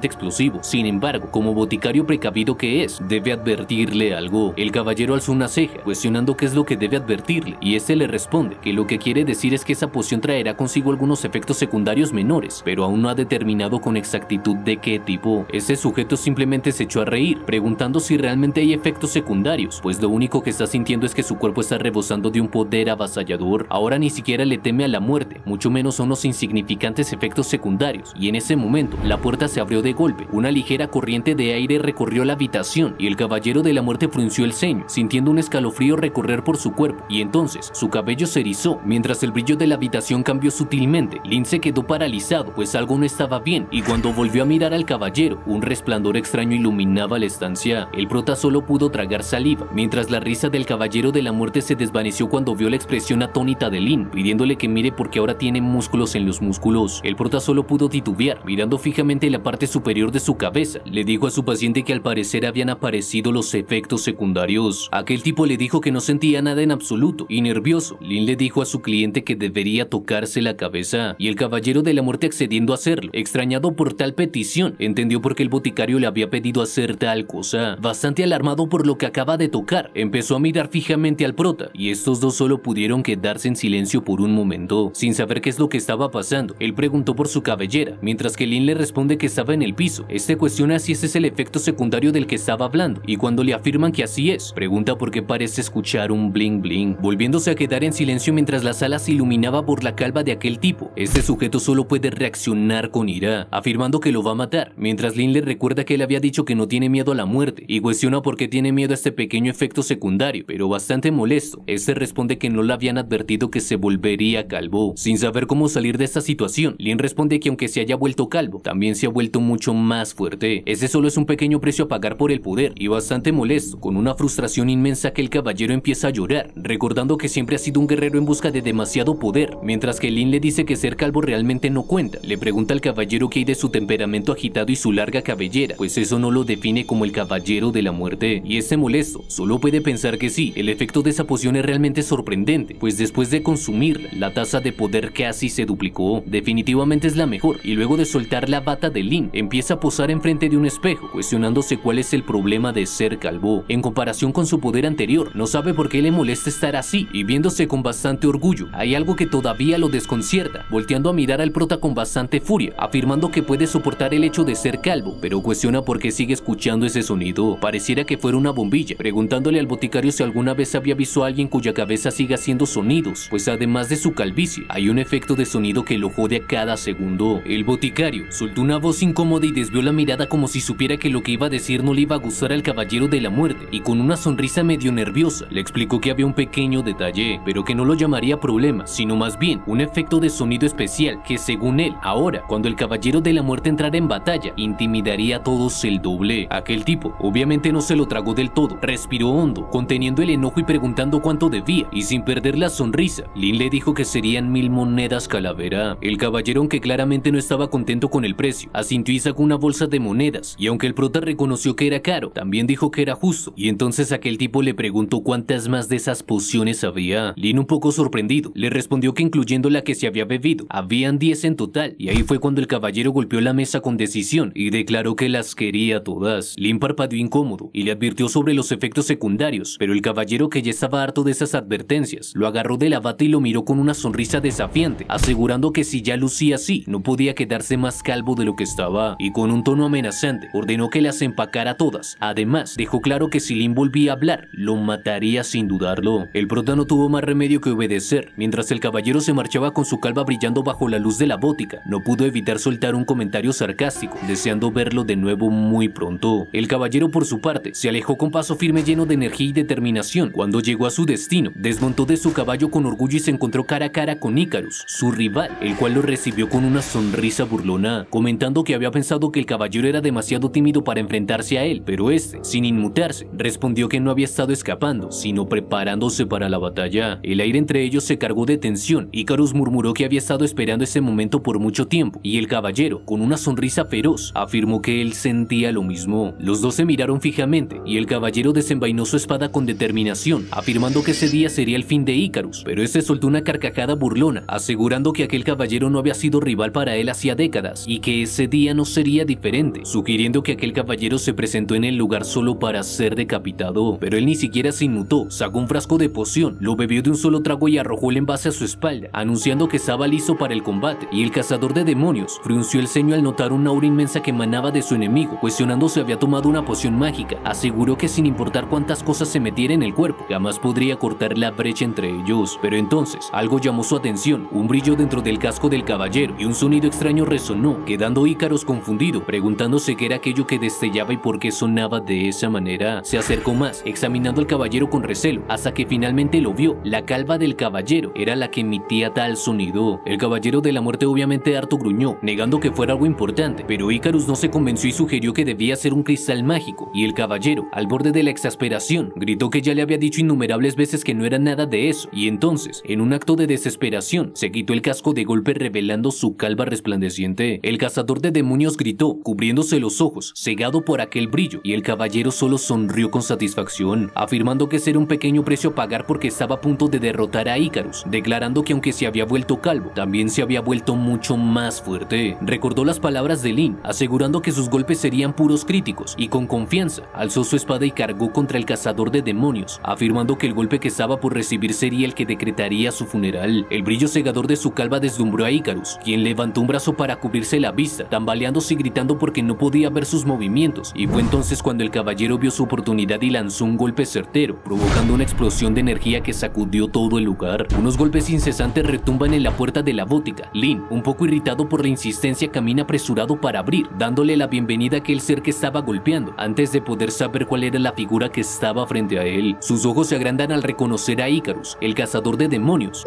explosivo. Sin embargo, como boticario precavido que es, debe advertirle algo. El caballero alzó una ceja, cuestionando qué es lo que debe advertirle, y este le responde que lo que quiere decir es que esa poción traerá consigo algunos efectos secundarios menores, pero aún no ha determinado con exactitud de qué tipo. Ese sujeto simplemente se echó a reír, preguntando si realmente hay efectos secundarios, pues lo único que está sintiendo es que su cuerpo está rebosando de un poder avasallador. Ahora ni siquiera le teme a la muerte, mucho menos a unos insignificantes efectos secundarios, y en ese momento, la puerta se abrió de golpe, una ligera corriente de aire recorrió la habitación y el caballero de la muerte frunció el ceño, sintiendo un escalofrío recorrer por su cuerpo, y entonces su cabello se erizó, mientras el brillo de la habitación cambió sutilmente. Lin se quedó paralizado, pues algo no estaba bien, y cuando volvió a mirar al caballero, un resplandor extraño iluminaba la estancia. El prota solo pudo tragar saliva, mientras la risa del caballero de la muerte se desvaneció cuando vio la expresión atónita de Lin, pidiéndole que mire porque ahora tiene músculos en los músculos. El prota solo pudo titubear, mirando fijamente la parte superior de su cabeza. Le dijo a su paciente que al parecer habían aparecido los efectos secundarios. Aquel tipo le dijo que no sentía nada en absoluto, y nervioso, Lin le dijo a su cliente que debería tocarse la cabeza, y el caballero de la muerte accediendo a hacerlo. Extrañado por tal petición, entendió por qué el boticario le había pedido hacer tal cosa. Bastante alarmado por lo que acaba de tocar, empezó a mirar fijamente al prota, y estos dos solo pudieron quedarse en silencio por un momento, sin saber qué es lo que estaba pasando. Él preguntó por su cabellera, mientras que Lin le responde que estaba en el piso. Este cuestiona si ese es el efecto secundario del que estaba hablando, y cuando le afirman que así es, pregunta por qué parece escuchar un bling bling, volviéndose a quedar en silencio mientras la sala se iluminaba por la calva de aquel tipo. Este sujeto solo puede reaccionar con ira, afirmando que lo va a matar, mientras Lin le recuerda que él había dicho que no tiene miedo a la muerte, y cuestiona por qué tiene miedo a este pequeño efecto secundario, pero bastante molesto, este responde que no le habían advertido que se volvería calvo. Sin saber cómo salir de esta situación, Lin responde que aunque se haya vuelto calvo, también se ha vuelto mucho más fuerte. Ese solo es un pequeño precio a pagar por el poder, y bastante molesto, con una frustración inmensa, que el caballero empieza a llorar, recordando que siempre ha sido un guerrero en busca de demasiado poder, mientras que Lin le dice que ser calvo realmente no cuenta. Le pregunta al caballero qué hay de su temperamento agitado y su larga cabellera, pues eso no lo define como el caballero de la muerte, y este molesto solo puede pensar que sí, el efecto de esa poción es realmente sorprendente, pues después de consumirla, la tasa de poder casi se duplicó. Definitivamente es la mejor, y luego de soltar la bata de Lin, empieza a posar enfrente de un espejo, cuestionándose cuál es el problema de ser calvo. En comparación con su poder anterior, no sabe por qué le molesta estar así, y viéndose con bastante orgullo, hay algo que todavía lo desconcierta, volteando a mirar al prota con bastante furia, afirmando que puede soportar el hecho de ser calvo, pero cuestiona por qué sigue escuchando ese sonido. Pareciera que fuera una bombilla, preguntándole al boticario si alguna vez había visto a alguien cuya cabeza siga haciendo sonidos, pues además de su calvicie, hay un efecto de sonido que lo jode a cada segundo. El boticario soltó una voz incómoda y desvió la mirada como si supiera que lo que iba a decir no le iba a gustar al caballero de la muerte, y con una sonrisa medio nerviosa le explicó que había un pequeño detalle, pero que no lo llamaría problema, sino más bien un efecto de sonido especial que, según él, ahora, cuando el caballero de la muerte entrara en batalla, intimidaría a todos el doble. Aquel tipo obviamente no se lo tragó del todo, respiró hondo, conteniendo el enojo y preguntando cuánto debía, y sin perder la sonrisa, Lin le dijo que serían 1000 monedas calavera. El caballero, aunque claramente no estaba contento con el precio, asintió y sacó una bolsa de monedas, y aunque el prota reconoció que era caro, también dijo que era justo, y entonces aquel tipo le preguntó cuántas más de esas pociones había. Lin, un poco sorprendido, le respondió que incluyendo la que se había bebido, habían 10 en total, y ahí fue cuando el caballero golpeó la mesa con decisión y declaró que las quería todas. Lin parpadeó incómodo y le advirtió sobre los efectos secundarios, pero el caballero, que ya estaba harto de esas advertencias, lo agarró de la bata y lo miró con una sonrisa desafiante, asegurando que si ya lucía así, no podía quedarse más calvo de lo que estaba, y con un tono amenazante ordenó que las empacara todas. Además, dejó claro que si Lin volvía a hablar, lo mataría sin dudarlo. El prota no tuvo más remedio que obedecer. Mientras el caballero se marchaba con su calva brillando bajo la luz de la bótica, no pudo evitar soltar un comentario sarcástico, deseando verlo de nuevo muy pronto. El caballero, por su parte, se alejó con paso firme, lleno de energía y determinación. Cuando llegó a su destino, desmontó de su caballo con orgullo y se encontró cara a cara con Icarus, su rival, el cual lo recibió con una sonrisa burlona, comentando que había pensado que el caballero era demasiado tímido para enfrentarse a él, pero este, sin inmutarse, respondió que no había estado escapando, sino preparándose para la batalla. El aire entre ellos se cargó de tensión. Icarus murmuró que había estado esperando ese momento por mucho tiempo, y el caballero, con una sonrisa feroz, afirmó que él sentía lo mismo. Los dos se miraron fijamente, y el caballero desenvainó su espada con determinación, afirmando que ese día sería el fin de Icarus, pero este soltó una carcajada burlona, asegurando que aquel caballero no había sido rival para él hacía décadas, y que ese día no sería diferente, sugiriendo que aquel caballero se presentó en el lugar solo para ser decapitado. Pero él ni siquiera se inmutó, sacó un frasco de poción, lo bebió de un solo trago y arrojó el envase a su espalda, anunciando que estaba listo para el combate, y el cazador de demonios frunció el ceño al notar una aura inmensa que emanaba de su enemigo. Cuestionando si había tomado una poción mágica, aseguró que sin importar cuántas cosas se metiera en el cuerpo, jamás podría cortar la brecha entre ellos. Pero entonces, algo llamó su atención, un brillo dentro del casco del caballero, y un sonido extraño resonó, quedando Icarus confundido, preguntándose qué era aquello que destellaba y por qué sonaba de esa manera. Se acercó más, examinando al caballero con recelo, hasta que finalmente lo vio. La calva del caballero era la que emitía tal sonido. El caballero de la muerte, obviamente harto, gruñó, negando que fuera algo importante, pero Icarus no se convenció y sugirió que debía ser un cristal mágico, y el caballero, al borde de la exasperación, gritó que ya le había dicho innumerables veces que no era nada de eso, y entonces, en un acto de desesperación, se quitó el casco de golpe, revelando su calva resplandeciente. El cazador de demonios gritó, cubriéndose los ojos, cegado por aquel brillo, y el caballero solo sonrió con satisfacción, afirmando que ese era un pequeño precio a pagar porque estaba a punto de derrotar a Icarus, declarando que aunque se había vuelto calvo, también se había vuelto mucho más fuerte. Recordó las palabras de Lin, asegurando que sus golpes serían puros críticos, y con confianza, alzó su espada y cargó contra el cazador de demonios, afirmando que el golpe que estaba por recibir sería el que decretaría su funeral. El brillo cegador de su calva deslumbró a Icarus, quien levantó un brazo para cubrirse la vista, tambaleándose y gritando porque no podía ver sus movimientos, y fue entonces cuando el caballero vio su oportunidad y lanzó un golpe certero, provocando una explosión de energía que sacudió todo el lugar. Unos golpes incesantes retumban en la puerta de la bótica. Lin, un poco irritado por la insistencia, camina apresurado para abrir, dándole la bienvenida a aquel ser que estaba golpeando, antes de poder saber cuál era la figura que estaba frente a él. Sus ojos se agrandan al reconocer a Icarus, el cazador de demonios.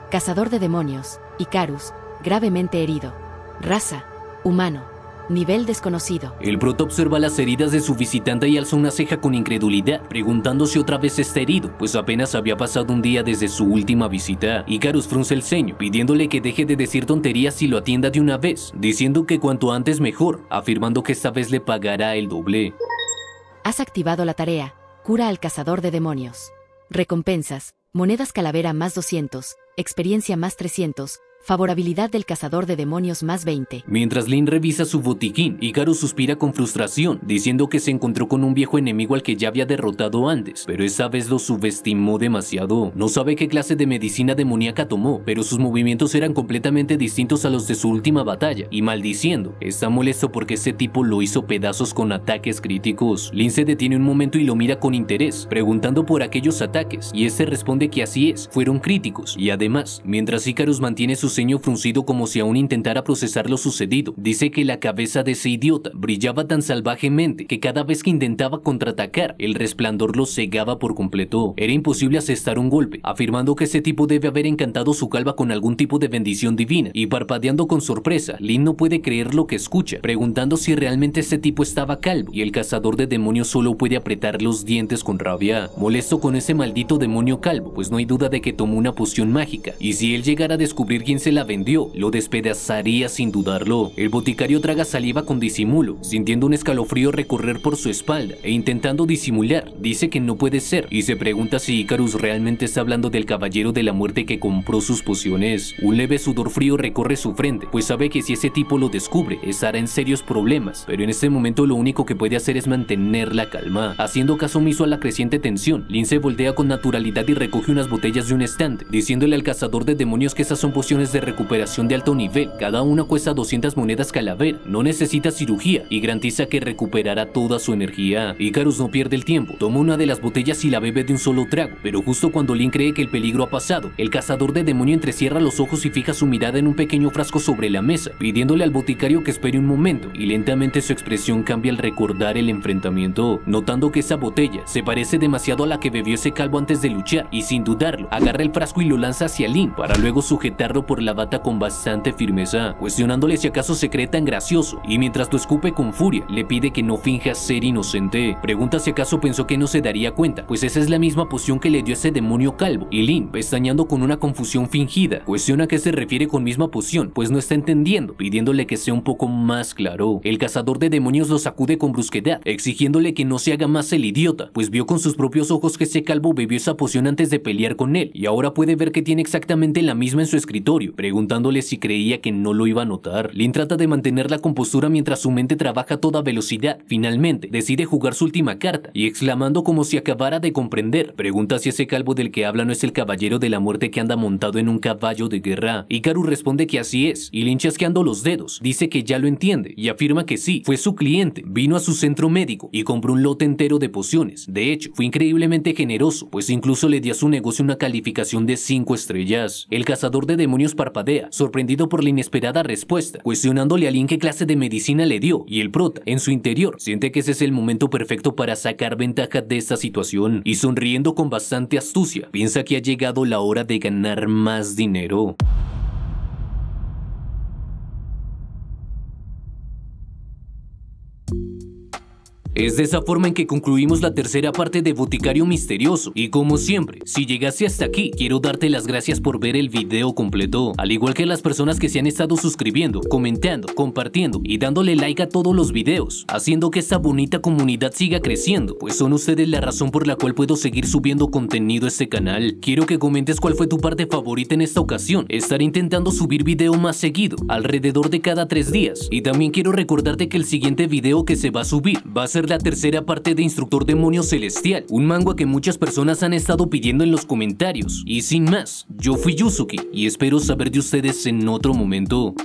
Cazador de demonios, Icarus, gravemente herido. Raza, humano. Nivel desconocido. El prota observa las heridas de su visitante y alza una ceja con incredulidad, preguntando si otra vez está herido, pues apenas había pasado un día desde su última visita. Icarus frunce el ceño, pidiéndole que deje de decir tonterías y lo atienda de una vez, diciendo que cuanto antes mejor, afirmando que esta vez le pagará el doble. Has activado la tarea, cura al cazador de demonios. Recompensas, monedas calavera más 200, experiencia más 300, favorabilidad del cazador de demonios más 20. Mientras Lin revisa su botiquín, Icarus suspira con frustración, diciendo que se encontró con un viejo enemigo al que ya había derrotado antes, pero esta vez lo subestimó demasiado. No sabe qué clase de medicina demoníaca tomó, pero sus movimientos eran completamente distintos a los de su última batalla, y maldiciendo, está molesto porque ese tipo lo hizo pedazos con ataques críticos. Lin se detiene un momento y lo mira con interés, preguntando por aquellos ataques, y este responde que así es, fueron críticos, y además, mientras Icarus mantiene su ceño fruncido como si aún intentara procesar lo sucedido, dice que la cabeza de ese idiota brillaba tan salvajemente que cada vez que intentaba contraatacar, el resplandor lo cegaba por completo. Era imposible asestar un golpe, afirmando que ese tipo debe haber encantado su calva con algún tipo de bendición divina, y parpadeando con sorpresa, Lin no puede creer lo que escucha, preguntando si realmente ese tipo estaba calvo, y el cazador de demonios solo puede apretar los dientes con rabia, molesto con ese maldito demonio calvo, pues no hay duda de que tomó una poción mágica, y si él llegara a descubrir quién se la vendió, lo despedazaría sin dudarlo. El boticario traga saliva con disimulo, sintiendo un escalofrío recorrer por su espalda e intentando disimular. Dice que no puede ser y se pregunta si Icarus realmente está hablando del caballero de la muerte que compró sus pociones. Un leve sudor frío recorre su frente, pues sabe que si ese tipo lo descubre, estará en serios problemas, pero en este momento lo único que puede hacer es mantener la calma. Haciendo caso omiso a la creciente tensión, Lin se voltea con naturalidad y recoge unas botellas de un estante, diciéndole al cazador de demonios que esas son pociones de recuperación de alto nivel. Cada una cuesta 200 monedas calavera, no necesita cirugía y garantiza que recuperará toda su energía. Icarus no pierde el tiempo, toma una de las botellas y la bebe de un solo trago, pero justo cuando Lin cree que el peligro ha pasado, el cazador de demonio entrecierra los ojos y fija su mirada en un pequeño frasco sobre la mesa, pidiéndole al boticario que espere un momento, y lentamente su expresión cambia al recordar el enfrentamiento, notando que esa botella se parece demasiado a la que bebió ese calvo antes de luchar, y sin dudarlo, agarra el frasco y lo lanza hacia Lin, para luego sujetarlo por la bata con bastante firmeza, cuestionándole si acaso se cree tan gracioso, y mientras lo escupe con furia, le pide que no finja ser inocente. Pregunta si acaso pensó que no se daría cuenta, pues esa es la misma poción que le dio ese demonio calvo, y Lin, pestañeando con una confusión fingida, cuestiona a qué se refiere con misma poción, pues no está entendiendo, pidiéndole que sea un poco más claro. El cazador de demonios lo sacude con brusquedad, exigiéndole que no se haga más el idiota, pues vio con sus propios ojos que ese calvo bebió esa poción antes de pelear con él, y ahora puede ver que tiene exactamente la misma en su escritorio, preguntándole si creía que no lo iba a notar. Lin trata de mantener la compostura mientras su mente trabaja a toda velocidad. Finalmente, decide jugar su última carta, y exclamando como si acabara de comprender, pregunta si ese calvo del que habla no es el caballero de la muerte que anda montado en un caballo de guerra. Icarus responde que así es, y Lin, chasqueando los dedos, dice que ya lo entiende, y afirma que sí, fue su cliente, vino a su centro médico y compró un lote entero de pociones. De hecho, fue increíblemente generoso, pues incluso le dio a su negocio una calificación de 5 estrellas. El cazador de demonios parpadea, sorprendido por la inesperada respuesta, cuestionándole a Lin qué clase de medicina le dio, y el prota, en su interior, siente que ese es el momento perfecto para sacar ventaja de esta situación, y sonriendo con bastante astucia, piensa que ha llegado la hora de ganar más dinero. Es de esa forma en que concluimos la tercera parte de Boticario Misterioso, y como siempre, si llegaste hasta aquí, quiero darte las gracias por ver el video completo, al igual que las personas que se han estado suscribiendo, comentando, compartiendo y dándole like a todos los videos, haciendo que esta bonita comunidad siga creciendo, pues son ustedes la razón por la cual puedo seguir subiendo contenido a este canal. Quiero que comentes cuál fue tu parte favorita en esta ocasión. Estaré intentando subir video más seguido, alrededor de cada 3 días, y también quiero recordarte que el siguiente video que se va a subir va a ser la tercera parte de Instructor Demonio Celestial, un manga que muchas personas han estado pidiendo en los comentarios. Y sin más, yo fui Yusuke y espero saber de ustedes en otro momento.